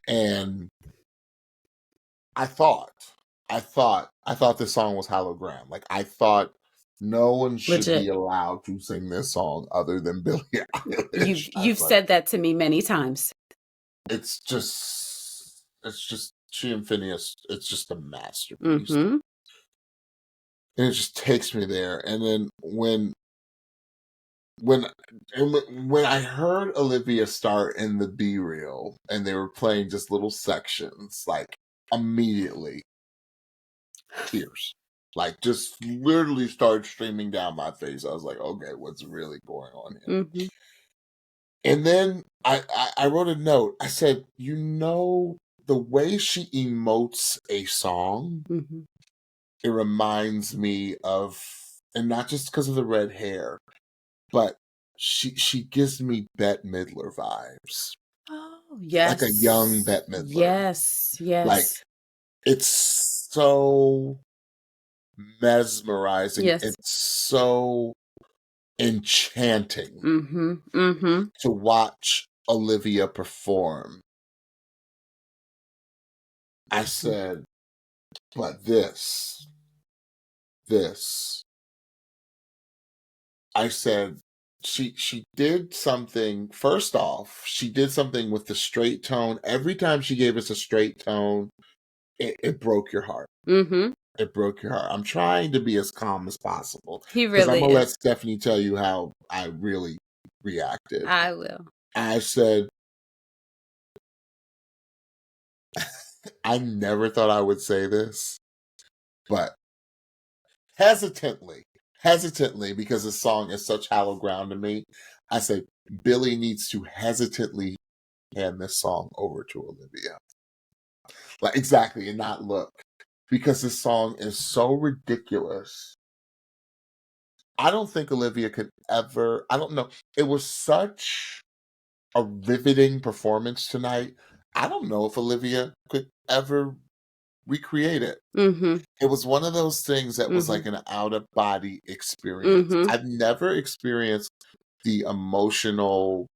And I thought this song was hologram. Like I thought no one should be allowed to sing this song other than Billie Eilish. You've said that to me many times. It's just she and Phineas. It's just a masterpiece, Mm-hmm. and it just takes me there. And then when I heard Olivia start in the B reel and they were playing just little sections, like immediately tears. Like just literally started streaming down my face. I was like, okay, what's really going on here? Mm-hmm. And then I wrote a note. I said, the way she emotes a song, Mm-hmm. it reminds me of, and not just because of the red hair, but she gives me Bette Midler vibes. Oh, yes. Like a young Bette Midler. Yes, yes. Like, it's so mesmerizing. Yes. It's so enchanting Mm-hmm. Mm-hmm. to watch Olivia perform. I said, but this, I said, she did something. First off, she did something with the straight tone. Every time she gave us a straight tone, it broke your heart. Mm-hmm. It broke your heart. I'm trying to be as calm as possible. He because really I'm gonna let is. Stephanie tell you how I really reacted. I will. I said, I never thought I would say this, but hesitantly, because the song is such hallowed ground to me, I said, Billie needs to hesitantly hand this song over to Olivia. Like, exactly, and not look. Because this song is so ridiculous. I don't think Olivia could ever, I don't know. It was such a riveting performance tonight. I don't know if Olivia could ever recreate it. Mm-hmm. It was one of those things that was like an out-of-body experience. Mm-hmm. I've never experienced the emotions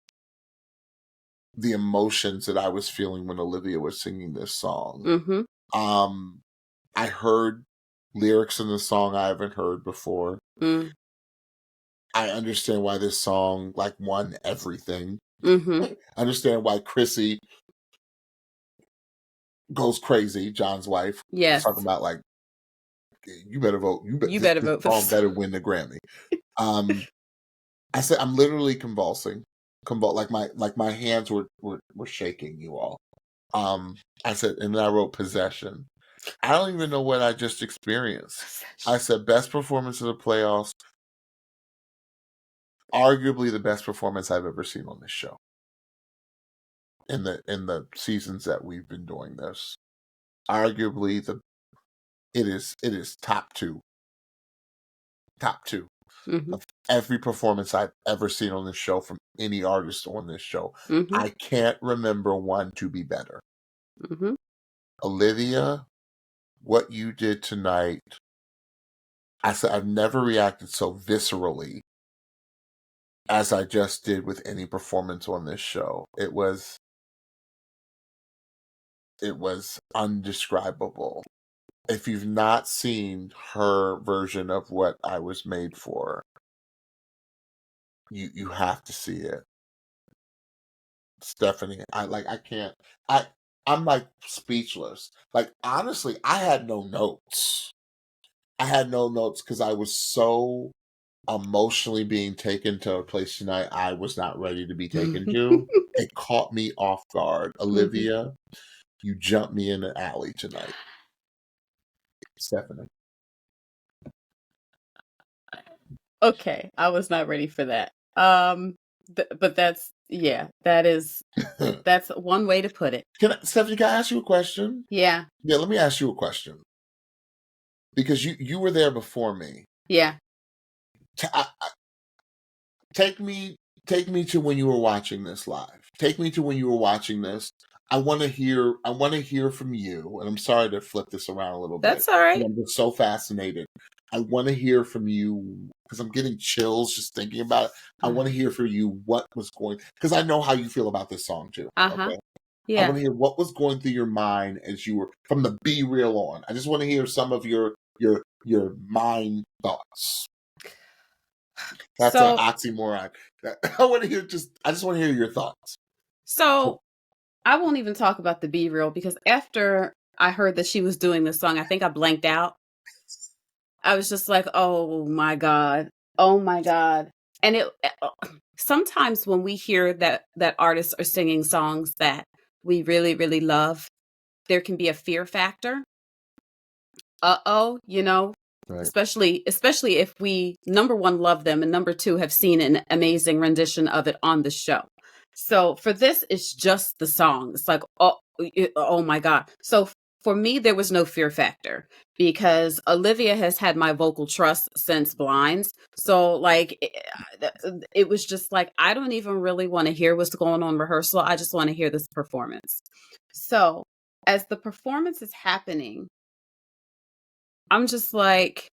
that I was feeling when Olivia was singing this song. Mm-hmm. I heard lyrics in the song I haven't heard before. Mm. I understand why this song like won everything. Mm-hmm. I understand why Chrissy goes crazy, John's wife. Yes. Talking about like, you better vote. You better vote for this song better win the Grammy. I said I'm literally convulsing. Like my hands were shaking, you all. I said, and then I wrote Possession. I don't even know what I just experienced. I said best performance of the playoffs. Arguably the best performance I've ever seen on this show. In the seasons that we've been doing this. Arguably it is top two. Top two. Mm-hmm. Of every performance I've ever seen on this show from any artist on this show. Mm-hmm. I can't remember one to be better. Mm-hmm. Olivia what you did tonight, I said I've never reacted so viscerally as I just did with any performance on this show. It was undescribable. If you've not seen her version of What I Was Made For, you have to see it. Stephanie, I'm like speechless. Like, honestly, I had no notes. Because I was so emotionally being taken to a place tonight I was not ready to be taken to. It caught me off guard. Olivia, you jumped me in the alley tonight. Stephanie. Okay, I was not ready for that. But that's that's one way to put it. Stephanie, can I ask you a question? Yeah. Yeah, let me ask you a question. Because you were there before me. Yeah. Take me to when you were watching this live. Take me to when you were watching this. I want to hear from you, and I'm sorry to flip this around a little bit. That's all right. I'm just so fascinated. I want to hear from you because I'm getting chills just thinking about it. I want to hear from you what was going, because I know how you feel about this song too. Okay? Yeah. I want to hear what was going through your mind as you were from the Be Real on. I just want to hear some of your mind thoughts. That's an oxymoron. I just want to hear your thoughts. So I won't even talk about the Be Real, because after I heard that she was doing this song, I think I blanked out. I was just like, oh my God. And it sometimes when we hear that artists are singing songs that we really, really love, there can be a fear factor. Right. Especially if we, number one, love them, and number two, have seen an amazing rendition of it on the show. So for this, it's just the song. It's like, oh my God. So for me, there was no fear factor because Olivia has had my vocal trust since Blinds. So like, it was just like, I don't even really want to hear what's going on in rehearsal. I just want to hear this performance. So as the performance is happening, I'm just like,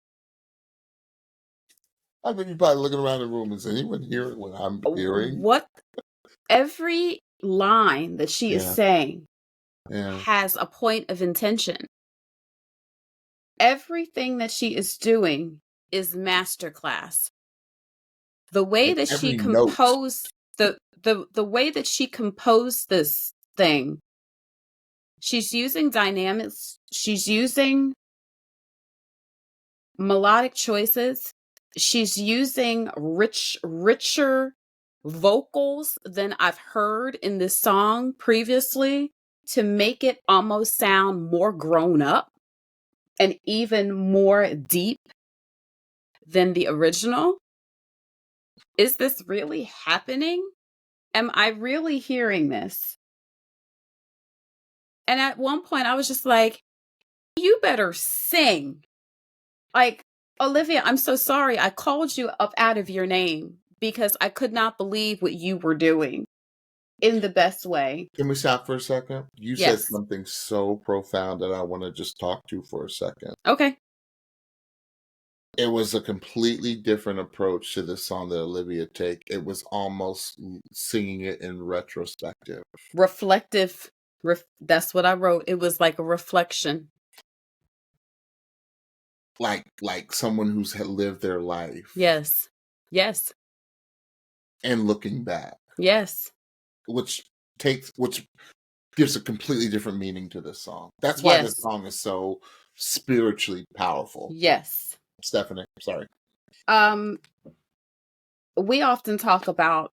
I think you're probably looking around the room. Is anyone hearing what I'm hearing? What every line that she is saying has a point of intention. Everything that she is doing is masterclass. The way that she composed the way that she composed this thing, she's using dynamics, she's using melodic choices, she's using richer vocals than I've heard in this song previously to make it almost sound more grown up and even more deep than the original. Is this really happening? Am I really hearing this? And at one point I was just like, you better sing. Like, Olivia, I'm so sorry. I called you up out of your name because I could not believe what you were doing in the best way. Can we stop for a second? You said something so profound that I want to just talk to for a second. Okay. It was a completely different approach to the song that Olivia took. It was almost singing it in retrospective. Reflective. That's what I wrote. It was like a reflection. Like someone who's lived their life. Yes. And looking back. Yes. Which gives a completely different meaning to this song. That's why this song is so spiritually powerful. Yes. Stephanie, sorry. We often talk about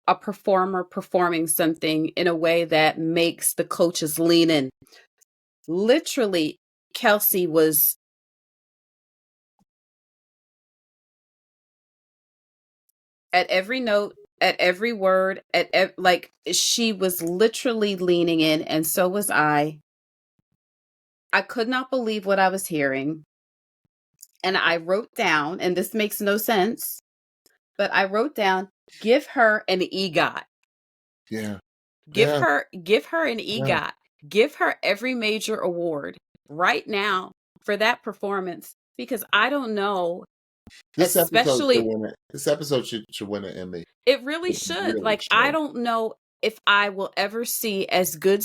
a performer performing something in a way that makes the coaches lean in. Literally, Kelsey was at every note, at every word, like she was literally leaning in, and so was I. I could not believe what I was hearing. And I wrote down, and this makes no sense, but I wrote down, give her an EGOT. Yeah. Give her an EGOT. Give her every major award right now. for that performance, because I don't know. This episode Especially, should win it. This episode should win an Emmy. it really It should. really Like, should. I don't know if I will ever see as good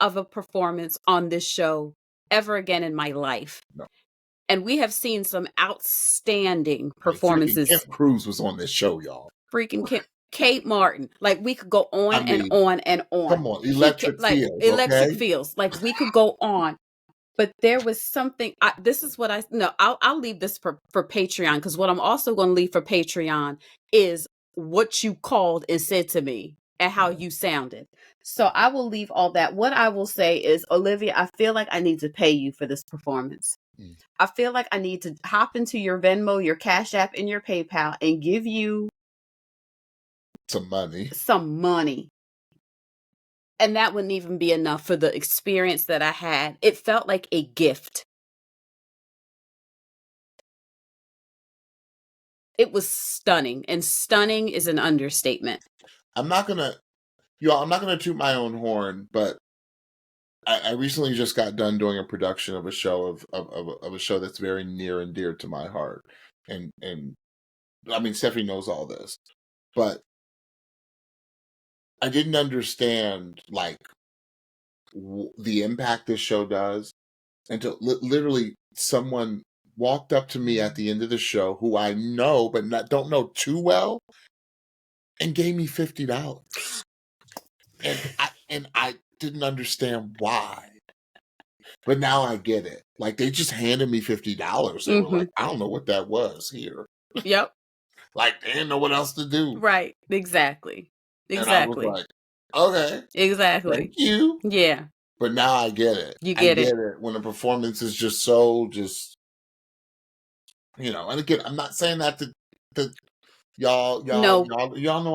of a performance on this show ever again in my life. No. And we have seen some outstanding Freaking performances. Kim Cruise was on this show, y'all. Freaking Kate Martin. Like, we could go on and on and on. Come on, Electric Feels. Electric Okay? Feels. Like, we could go on. But there was something. This is what I'll leave this for Patreon, because what I'm also going to leave for Patreon is what you called and said to me and how you sounded. So I will leave all that. What I will say is, Olivia, I feel like I need to pay you for this performance. I feel like I need to hop into your Venmo, your Cash App, and your PayPal and give you some money. And that wouldn't even be enough for the experience that I had. It felt like a gift. It was stunning, and stunning is an understatement. I'm not gonna toot my own horn, but I recently just got done doing a production of a show of a show that's very near and dear to my heart, and I mean, Stephanie knows all this, but I didn't understand like the impact this show does until literally someone walked up to me at the end of the show who I know but don't know too well and gave me $50. And I didn't understand why. But now I get it. Like, they just handed me $50. They were like, I don't know what that was here. Yep. Like, they didn't know what else to do. Right. Exactly. And I was like, okay. Exactly. Thank you. Yeah. But now I get it. You get it. When a performance is just so and again, I'm not saying that to y'all know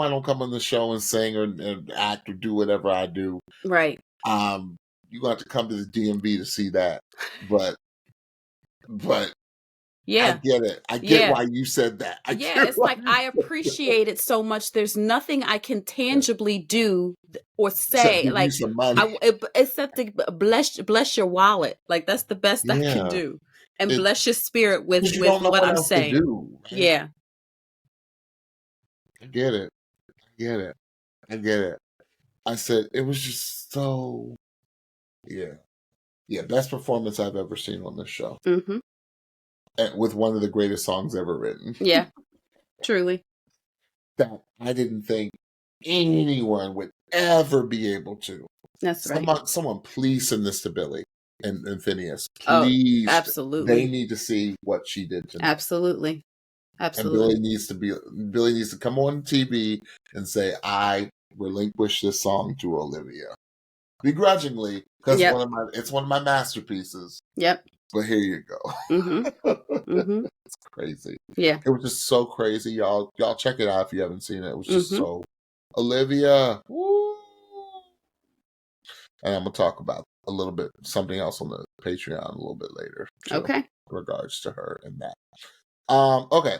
I don't come on the show and sing or act or do whatever I do. Right. You got to come to the DMV to see that. But yeah, I get it. I get why you said that. It's like, I appreciate it so much. There's nothing I can tangibly do or say. Except like, some money. Except to bless your wallet. Like, that's the best I can do. And bless your spirit with what I'm saying. Do, right? Yeah. I get it. I said it was just so, best performance I've ever seen on this show. Mm-hmm. And with one of the greatest songs ever written. Yeah, truly. That I didn't think anyone would ever be able to. That's right. Someone please send this to Billy and Phineas. Please. Oh, absolutely. They need to see what she did tonight. Absolutely. And Billy needs to come on TV and say, I relinquish this song to Olivia. Begrudgingly, because it's one of my masterpieces. Yep. But here you go. Mm-hmm. It's crazy. Yeah. It was just so crazy, y'all. Y'all check it out if you haven't seen it. It was just so Olivia. Woo! And I'm gonna talk about a little bit something else on the Patreon a little bit later. Okay. In regards to her and that. Okay.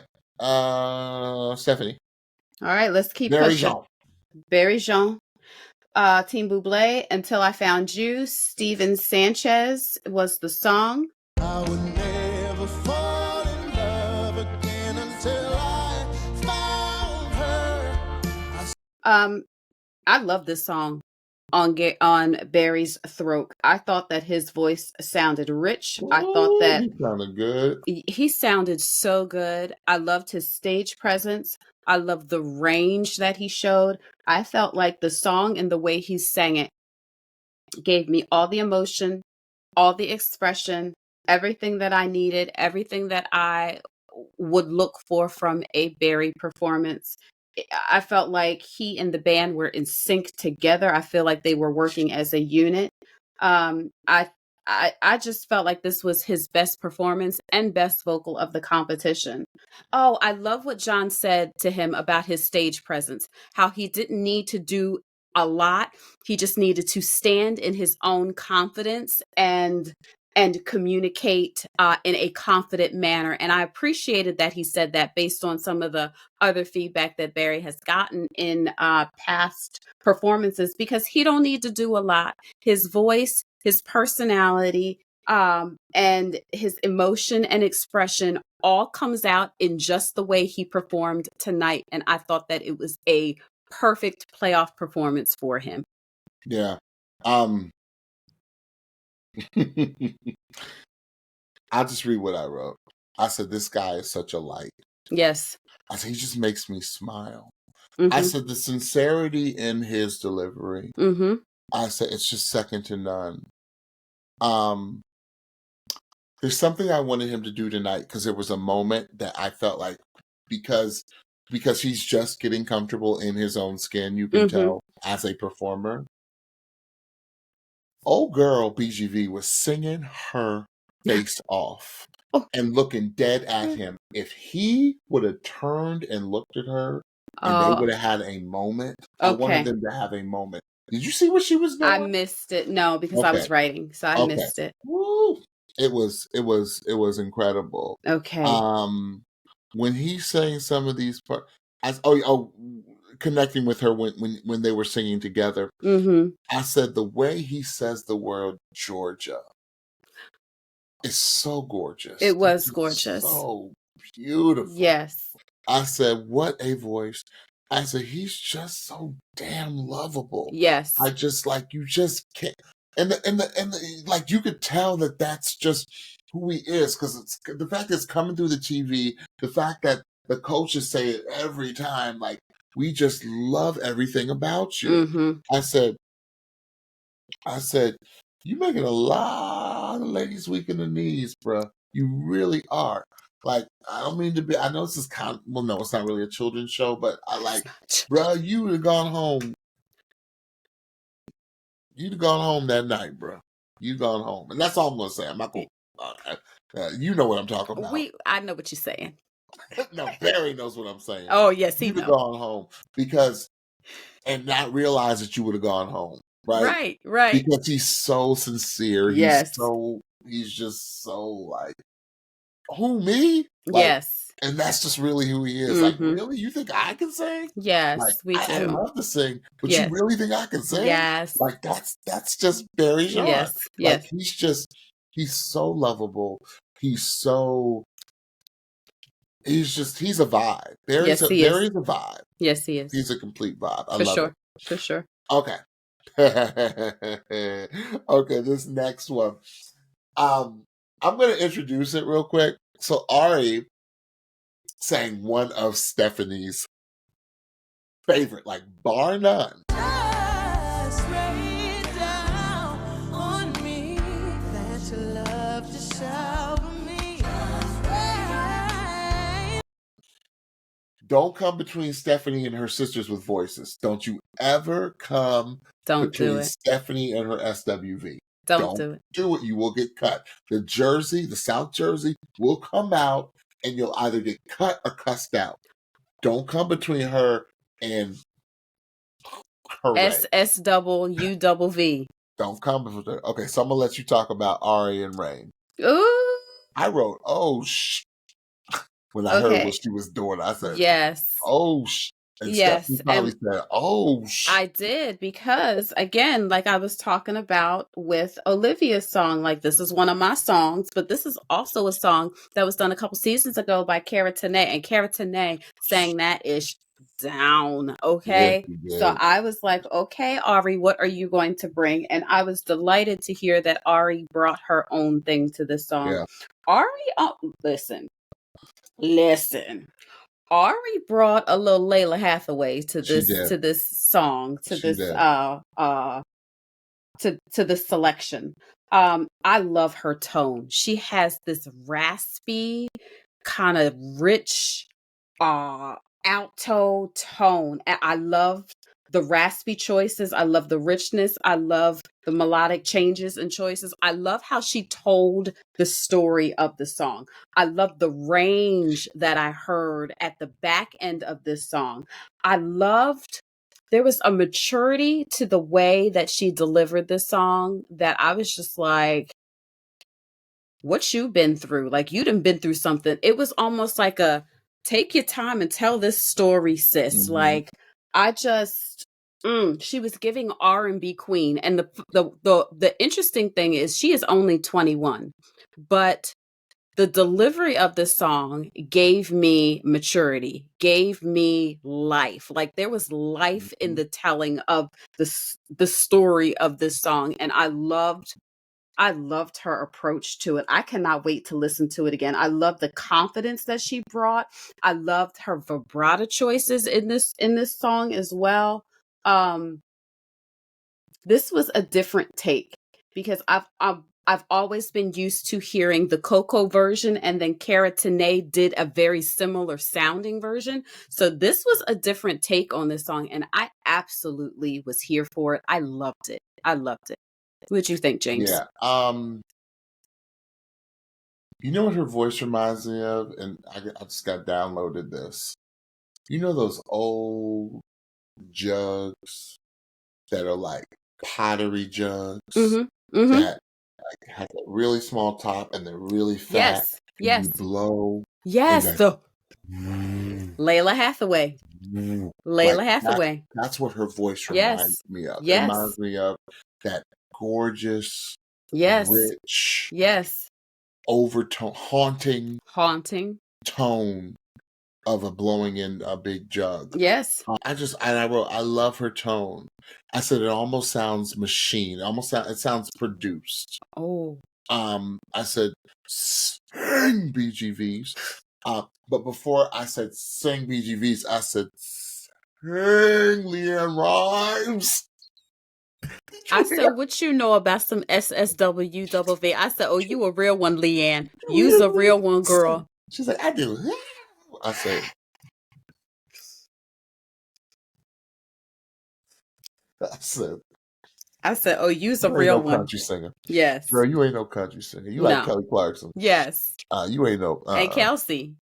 Stephanie. All right, let's keep pushing. Barry Jean. Team Bublé, Until I Found You. Steven Sanchez was the song. I would never fall in love again until I found her. I love this song on Barry's throat. I thought that his voice sounded rich. I thought that he sounded good. He sounded so good. I loved his stage presence. I loved the range that he showed. I felt like the song and the way he sang it gave me all the emotion, all the expression, everything that I needed, everything that I would look for from a Barry performance. I felt like he and the band were in sync together. I feel like they were working as a unit. I just felt like this was his best performance and best vocal of the competition. Oh, I love what John said to him about his stage presence, how he didn't need to do a lot. He just needed to stand in his own confidence and communicate in a confident manner. And I appreciated that he said that based on some of the other feedback that Barry has gotten in past performances, because he don't need to do a lot. His voice, his personality, And his emotion and expression all comes out in just the way he performed tonight. And I thought that it was a perfect playoff performance for him. Yeah. I'll just read what I wrote. I said, this guy is such a light. Yes. I said, he just makes me smile. Mm-hmm. I said, the sincerity in his delivery. Mm-hmm. I said, it's just second to none. There's something I wanted him to do tonight because there was a moment that I felt like because he's just getting comfortable in his own skin, you can tell as a performer. Old girl BGV was singing her face off and looking dead at him. If he would have turned and looked at her and they would have had a moment, I wanted them to have a moment. Did you see what she was doing? I missed it. No, because I was writing, so I missed it. Woo! It was incredible. Okay. When he's saying some of these parts, connecting with her when they were singing together, I said the way he says the word Georgia is so gorgeous. It was gorgeous. So beautiful. Yes. I said, what a voice. I said, he's just so damn lovable. Yes. I just you just can't. And the like you could tell that that's just who he is because it's the fact that it's coming through the TV, the fact that the coaches say it every time, like we just love everything about you. I said, you making a lot of ladies weak in the knees, bruh. You really are. Like, I don't mean to be, I know this is no, it's not really a children's show, but I like, bruh, you would have gone home. You'd have gone home that night, bruh. You'd gone home. And that's all I'm going to say. I'm not going to, you know what I'm talking about. I know what you're saying. No, Barry knows what I'm saying. Oh, yes, he knows. You'd have gone home and not realize that you would have gone home. Right. Because he's so sincere. Yes. He's just so like, who, me? Like, yes. And that's just really who he is. Like, really? You think I can sing? Yes, like, we do. I love to sing, but you really think I can sing? Yes. Like, that's just Barry Jean. Yes. Like, he's so lovable. He's a vibe. Barry's a vibe. Yes, he is. He's a complete vibe. I love it. For sure. Okay. Okay, this next one. I'm going to introduce it real quick. So Ari sang one of Stephanie's favorite, like bar none. Just rain down on me, that you love to shower me. Don't come between Stephanie and her sisters with voices. Don't you ever come between Stephanie and her SWV. Don't do it. You will get cut. The South Jersey will come out and you'll either get cut or cussed out. Don't come between her and her SWV. Don't come between her. Okay, so I'm going to let you talk about Ari and Rain. Ooh. I wrote, when I heard what she was doing. I said, yes. Oh, and Stephanie probably said, I did, because again, like I was talking about with Olivia's song, like this is one of my songs, but this is also a song that was done a couple seasons ago by Cara Tene, and Cara Tene sang that ish down. Okay. Yes, so I was like, okay, Ari, what are you going to bring? And I was delighted to hear that Ari brought her own thing to this song. Yeah. Ari, listen. Ari brought a little Layla Hathaway to this song, to this selection. I love her tone. She has this raspy, kind of rich, alto tone. I love the raspy choices. I love the richness. I love the melodic changes and choices. I love how she told the story of the song. I love the range that I heard at the back end of this song. There was a maturity to the way that she delivered this song that I was just like, what you been through? Like, you done been through something. It was almost like take your time and tell this story, sis. Like, She was giving R&B queen, and the interesting thing is she is only 21, but the delivery of the song gave me maturity, gave me life. Like there was life in the telling of the story of this song, and I loved her approach to it. I cannot wait to listen to it again. I love the confidence that she brought. I loved her vibrato choices in this song as well. This was a different take because I've always been used to hearing the Coco version, and then Cara Tene did a very similar sounding version. So this was a different take on this song, and I absolutely was here for it. I loved it. What'd you think, James? Yeah. You know what her voice reminds me of? And I just got downloaded this. You know those old jugs that are like pottery jugs that like have a really small top and they're really fat. Yes. You blow. Yes. The Layla Hathaway. That's what her voice reminds me of. It reminds me of that gorgeous, rich, overtone, haunting tone of a blowing in a big jug. Yes. I wrote, I love her tone. I said it almost sounds machine. It sounds produced. Oh. I said sing BGVs. But before I said sing BGVs, I said sing LeAnn Rimes. I said, what you know about some SSWW? I said, oh, you a real one, LeAnn. You's a real one, girl. She's like, I do. I said, oh, you's a real one. Country singer. Yes. Girl, you ain't no country singer. You like Kelly Clarkson. Yes. You ain't no. And Kelsey.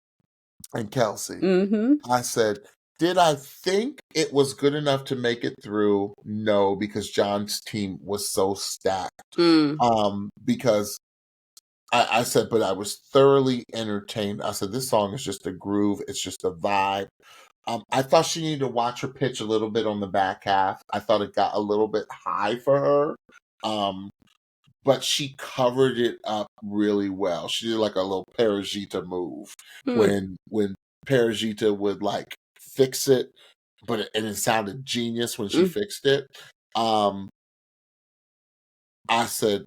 Mm-hmm. I said, did I think it was good enough to make it through? No, because John's team was so stacked. Because I said, but I was thoroughly entertained. I said, this song is just a groove. It's just a vibe. I thought she needed to watch her pitch a little bit on the back half. I thought it got a little bit high for her. But she covered it up really well. She did like a little Parajita move when Parajita would like fix it, but it sounded genius when she fixed it. I said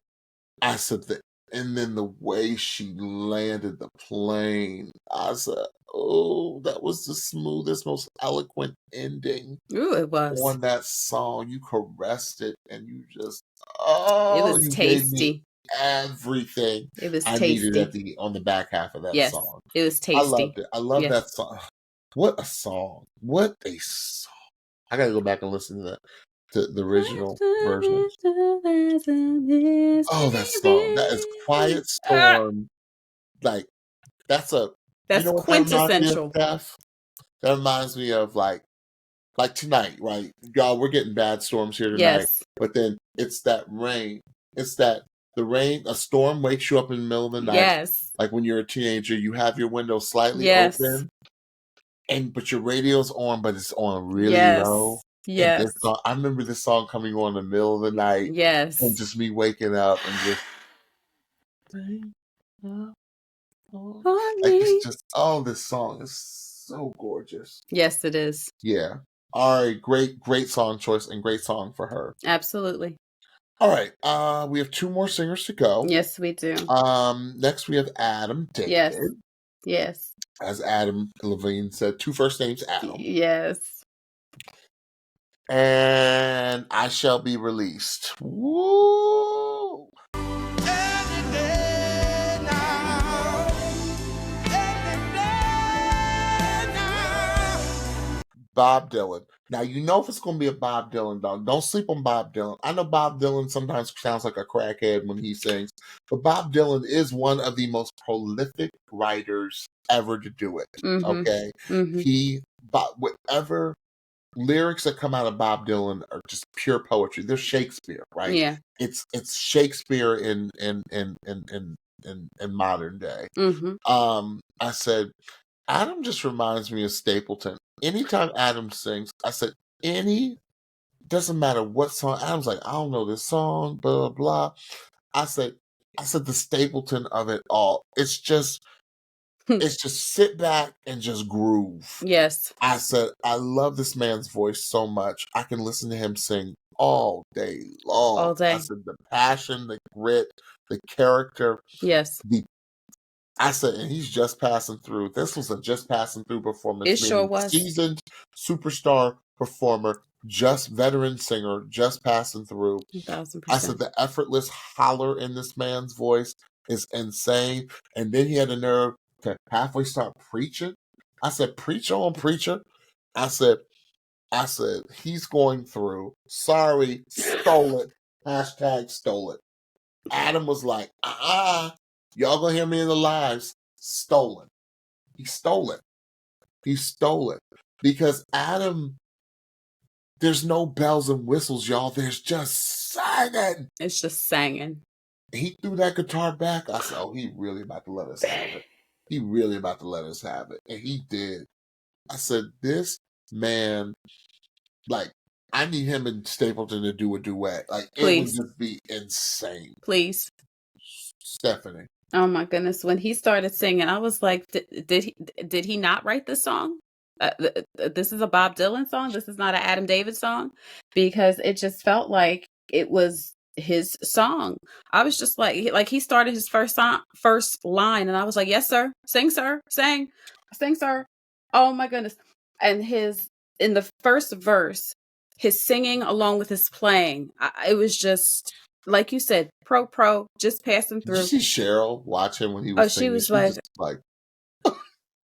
that, and then the way she landed the plane, I said, oh, that was the smoothest, most eloquent ending. Ooh, it was. On that song. You caressed it and you just, it was tasty. Gave me everything it was I tasty. needed on the back half of that song. It was tasty. I loved it. I love that song. What a song. What a song. I gotta go back and listen to the original version. Oh, that song. That is Quiet Storm. Like, that's quintessential. That reminds me of like tonight, right? Y'all, we're getting bad storms here tonight. Yes. But then it's that rain. It's that the rain, a storm wakes you up in the middle of the night. Yes. Like when you're a teenager, you have your window slightly open. But your radio's on, but it's on really low. Yes. I remember this song coming on in the middle of the night. Yes. And just me waking up and just it's just, this song is so gorgeous. Yes, it is. Yeah. All right, great song choice and great song for her. Absolutely. All right, we have 2 more singers to go. Yes, we do. Next we have Adam David. Yes. As Adam Levine said, 2 first names, Adam. Yes. And I Shall Be Released. Woo! Bob Dylan. Now, you know if it's going to be a Bob Dylan song. Don't sleep on Bob Dylan. I know Bob Dylan sometimes sounds like a crackhead when he sings, but Bob Dylan is one of the most prolific writers ever to do it. Okay? Whatever lyrics that come out of Bob Dylan are just pure poetry. They're Shakespeare, right? Yeah. It's Shakespeare in modern day. I said, Adam just reminds me of Stapleton. Anytime Adam sings, I said, any doesn't matter what song. Adam's like, I don't know this song, blah, blah, blah. I said the Stapleton of it all. It's just sit back and just groove. Yes. I said, I love this man's voice so much. I can listen to him sing all day long. All day. I said, the passion, the grit, the character. Yes. I said, and he's just passing through. This was a just passing through performance. It sure was. Seasoned superstar performer, just veteran singer, just passing through. 1,000%. I said, the effortless holler in this man's voice is insane. And then he had the nerve to halfway start preaching. I said, preach on, preacher. I said, he's going through. Sorry, stole it. Hashtag stole it. Adam was like, y'all gonna hear me in the lives. Stolen. He stole it. He stole it. Because Adam, there's no bells and whistles, y'all. There's just singing. It's just singing. He threw that guitar back. I said, oh, he really about to let us have it. He really about to let us have it. And he did. I said, this man, like, I need him and Stapleton to do a duet. Like, Please. It would just be insane. Please. Stephanie. Oh my goodness. When he started singing, I was like, did he not write this song? This is a Bob Dylan song. This is not an Adam David song, because it just felt like it was his song. I was just like he started his first line, and I was like, yes, sir. Sing, sir. Sing, sir. Oh my goodness. And in the first verse, his singing along with his playing, it was just, like you said, pro, just passing through. Did you see Cheryl watch him when he was singing? She was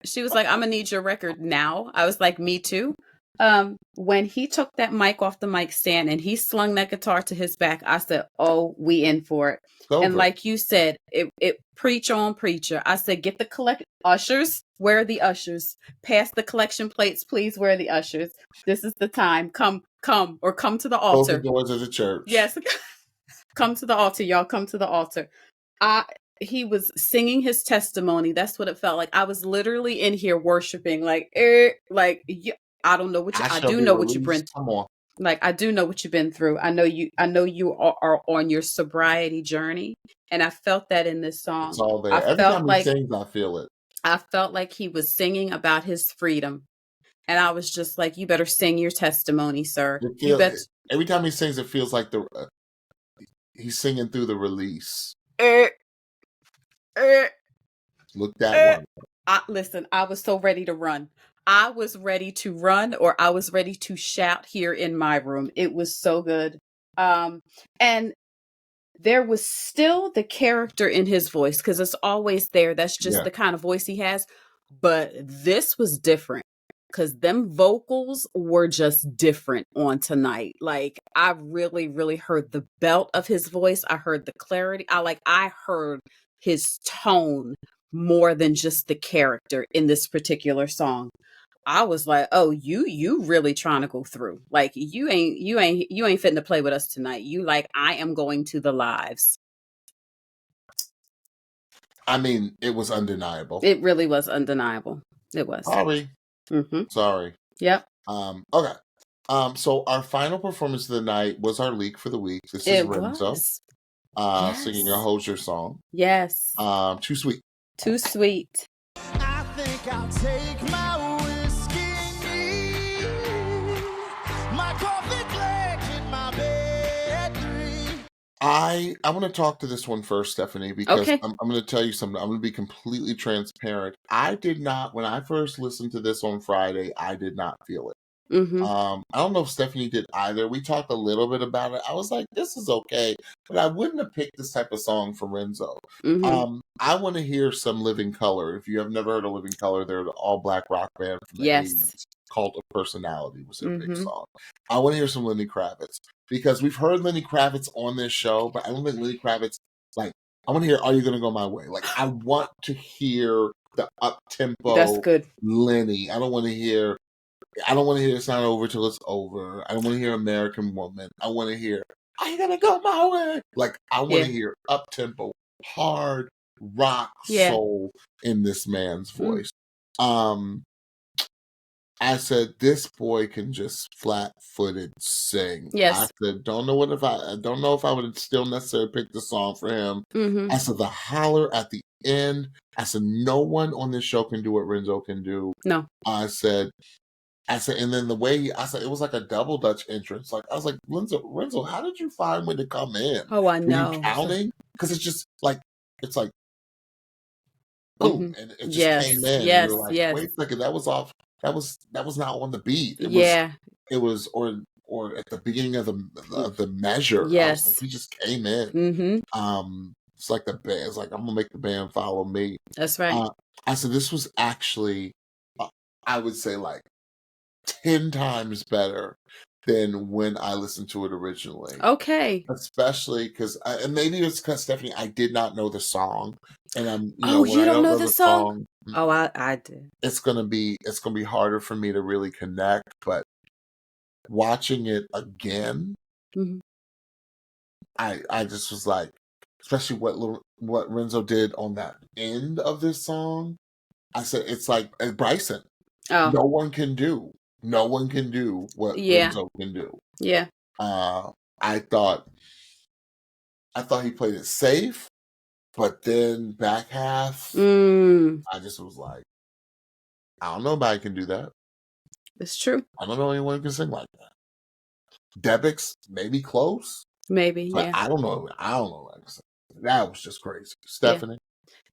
she was like, I'm gonna need your record now. I was like, me too. When he took that mic off the mic stand and he slung that guitar to his back, I said, oh, we in for it. And like you said, it preach on, preacher. I said, get the ushers. Where are the ushers? Pass the collection plates, please. Where are the ushers? This is the time. Come to the altar. Close the doors of the church. Yes. Come to the altar, y'all. Come to the altar. He was singing his testimony. That's what it felt like. I was literally in here worshiping, I don't know what I do know what you've been. Come on. Like, I do know what you've been through. I know you are on your sobriety journey, and I felt that in this song. It's all there. Every time he sings, I feel it. I felt like he was singing about his freedom, and I was just like, "You better sing your testimony, sir." Every time he sings, it feels like he's singing through the release. Look that one. Listen, I was so ready to run. I was ready to run, or I was ready to shout here in my room. It was so good. And there was still the character in his voice, because it's always there. That's just the kind of voice he has. But this was different, because them vocals were just different on tonight. Like, I really, really heard the belt of his voice. I heard the clarity. I heard his tone more than just the character in this particular song. I was like, oh, you really trying to go through. Like, you ain't fitting to play with us tonight. You like, I am going to the lives. I mean, it was undeniable. It really was undeniable. It was. Sorry. Mm-hmm. Sorry. Yep. Okay. So our final performance of the night was our leak for the week. This is RENZO. Singing a Hozier song. Yes. Too Sweet. Too Sweet. I think I'll take my whiskey, my coffee clutch in my bedroom. I want to talk to this one first, Stephanie, because okay. I'm going to tell you something. I'm going to be completely transparent. I did not, when I first listened to this on Friday, I did not feel it. Mm-hmm. I don't know if Stephanie did either. We talked a little bit about it. I was like, this is okay, but I wouldn't have picked this type of song from RENZO. Mm-hmm. I want to hear some Living Colour. If you have never heard of Living Colour, they're an all-black rock band from the 80s. Cult of Personality was their big song. I want to hear some Lenny Kravitz, because we've heard Lenny Kravitz on this show, but I don't think Lenny Kravitz, I want to hear Are You Gonna Go My Way? I want to hear the up-tempo That's good. Lenny. I don't want to hear It's Not Over Till It's Over. I don't want to hear American Woman. I want to hear Are You Gonna Go My Way? I want to hear up-tempo, hard rock soul in this man's voice. I said, this boy can just flat-footed sing. I Yes. said, I don't know if I would still necessarily pick the song for him. Mm-hmm. I said, the holler at the end. I said, no one on this show can do what Renzo can do. No. I said, and then the way I said, it was like a double Dutch entrance. Like I was like, Renzo, how did you find when to come in? Oh, I Were know. you counting? Because it's just like, it's like, boom, and it just came in. And you're like, Yes. wait a second, that was off. That was not on the beat. It was or at the beginning of the measure. I was like, Yes. he just came in. Mm-hmm. It's like the band. It's like, I'm gonna make the band follow me. That's right. I said this was actually, I would say, like 10 times better than when I listened to it originally. Okay. Especially because, and maybe it's because, Stephanie, I did not know the song, and I'm, Oh, when you I don't don't know know the the song? song, Oh, I did. it's gonna be harder for me to really connect. But watching it again, Mm-hmm. I just was like, especially what Renzo did on that end of this song. I said, it's like Bryson. Oh, No one can do what yeah. Renzo can do. Yeah. I thought he played it safe, but then back half, I just was like, I don't know if nobody can do that. It's true. I don't know anyone who can sing like that. Debix, maybe close. Maybe, But yeah. I don't know. Like I said, that was just crazy. Stephanie?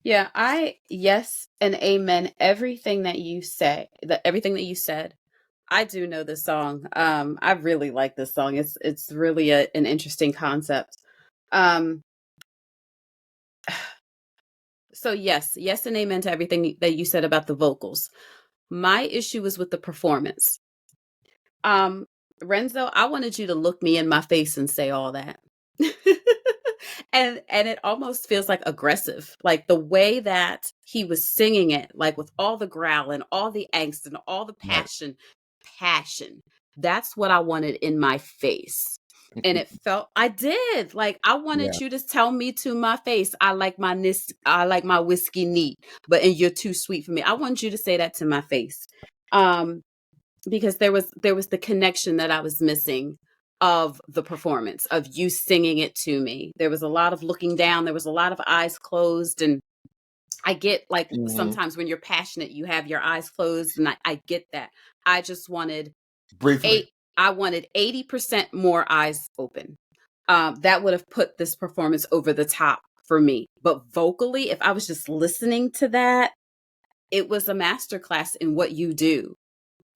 Yeah, yes and amen everything that you say, everything that you said. I do know this song. I really like this song. It's really an interesting concept. So yes and amen to everything that you said about the vocals. My issue was with the performance. Renzo, I wanted you to look me in my face and say all that. and it almost feels like aggressive, like the way that he was singing it, like with all the growl and all the angst and all the passion. That's what I wanted in my face. And it felt, I did, like I wanted you to tell me to my face, I like my whiskey neat, and you're too sweet for me. I wanted you to say that to my face. Because there was the connection that I was missing of the performance, of you singing it to me. There was a lot of looking down. There was a lot of eyes closed. And I get, like, sometimes when you're passionate, you have your eyes closed. And I get that. I just wanted I wanted 80% more eyes open. That would have put this performance over the top for me. But vocally, if I was just listening to that, it was a masterclass in what you do.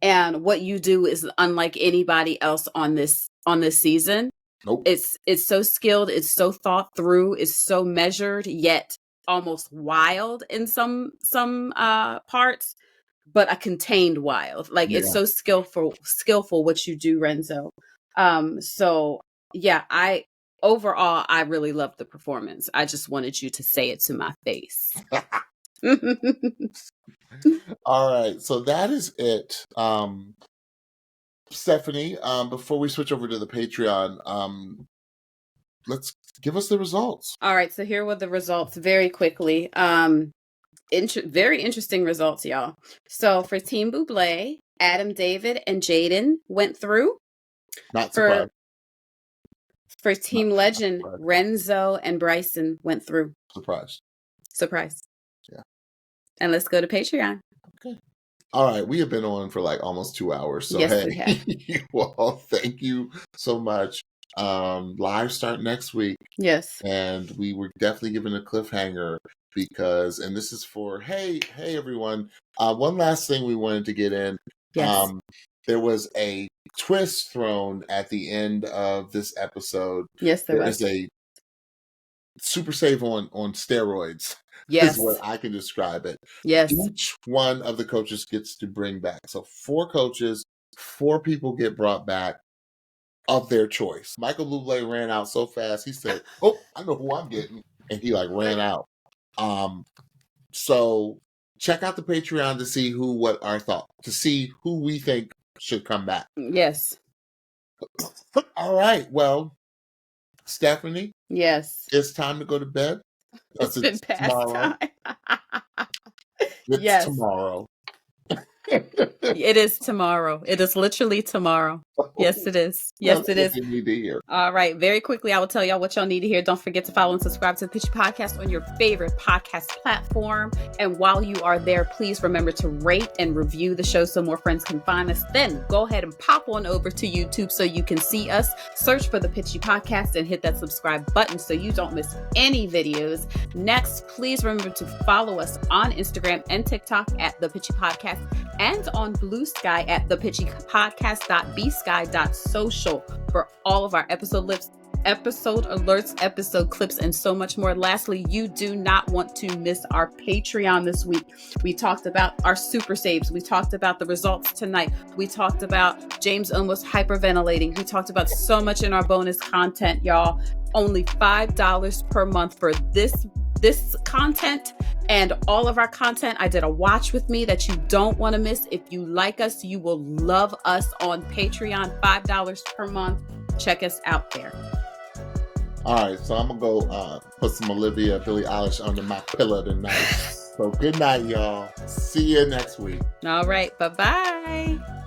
And what you do is unlike anybody else on this season. Nope. It's so skilled, it's so thought through, it's so measured, yet almost wild in some parts, but a contained wild. Like it's so skillful what you do, Renzo. So yeah, I really loved the performance. I just wanted you to say it to my face. All right, so that is it. Stephanie, before we switch over to the Patreon, let's give us the results. All right, so here were the results very quickly. Very interesting results, y'all. So for Team Buble, Adam, David, and Jadyn went through. Not surprised. For Team Legend, Renzo and Bryson went through. Surprise. Yeah. And let's go to Patreon. Okay. All right, we have been on for like almost 2 hours. So yes, we have. You all, thank you so much. Live start next week. Yes. And we were definitely given a cliffhanger because, and this is for, hey everyone. One last thing we wanted to get in. Yes. There was a twist thrown at the end of this episode. Yes, there was. Is a super save on steroids. Yes. Is what I can describe it. Yes. Each one of the coaches gets to bring back. So 4 coaches, 4 people get brought back of their choice. Michael Bublé ran out so fast. He said, "Oh, I know who I'm getting." And he ran out. So check out the Patreon to see to see who we think should come back. Yes. All right. Well, Stephanie. Yes. It's time to go to bed. It's been past tomorrow. time. It's yes. tomorrow. It is tomorrow. It is literally tomorrow. Yes, it is. Yes, it is. You need to hear. All right. Very quickly, I will tell y'all what y'all need to hear. Don't forget to follow and subscribe to the Pitchy Podcast on your favorite podcast platform. And while you are there, please remember to rate and review the show so more friends can find us. Then go ahead and pop on over to YouTube so you can see us. Search for the Pitchy Podcast and hit that subscribe button so you don't miss any videos. Next, please remember to follow us on Instagram and TikTok at The Pitchy Podcast and on Blue Sky at thepitchypodcast.bsky.social for all of our episode alerts, episode clips, and so much more. Lastly, you do not want to miss our Patreon this week. We talked about our super saves. We talked about the results tonight. We talked about James almost hyperventilating. We talked about so much in our bonus content, y'all. Only $5 per month for this content and all of our content. I did a watch with me that you don't want to miss. If you like us, you will love us on Patreon. $5 per month. Check us out there. All right, so I'm gonna go put some Olivia Billie Eilish under my pillow tonight. So good night, y'all. See you next week. All right, bye-bye.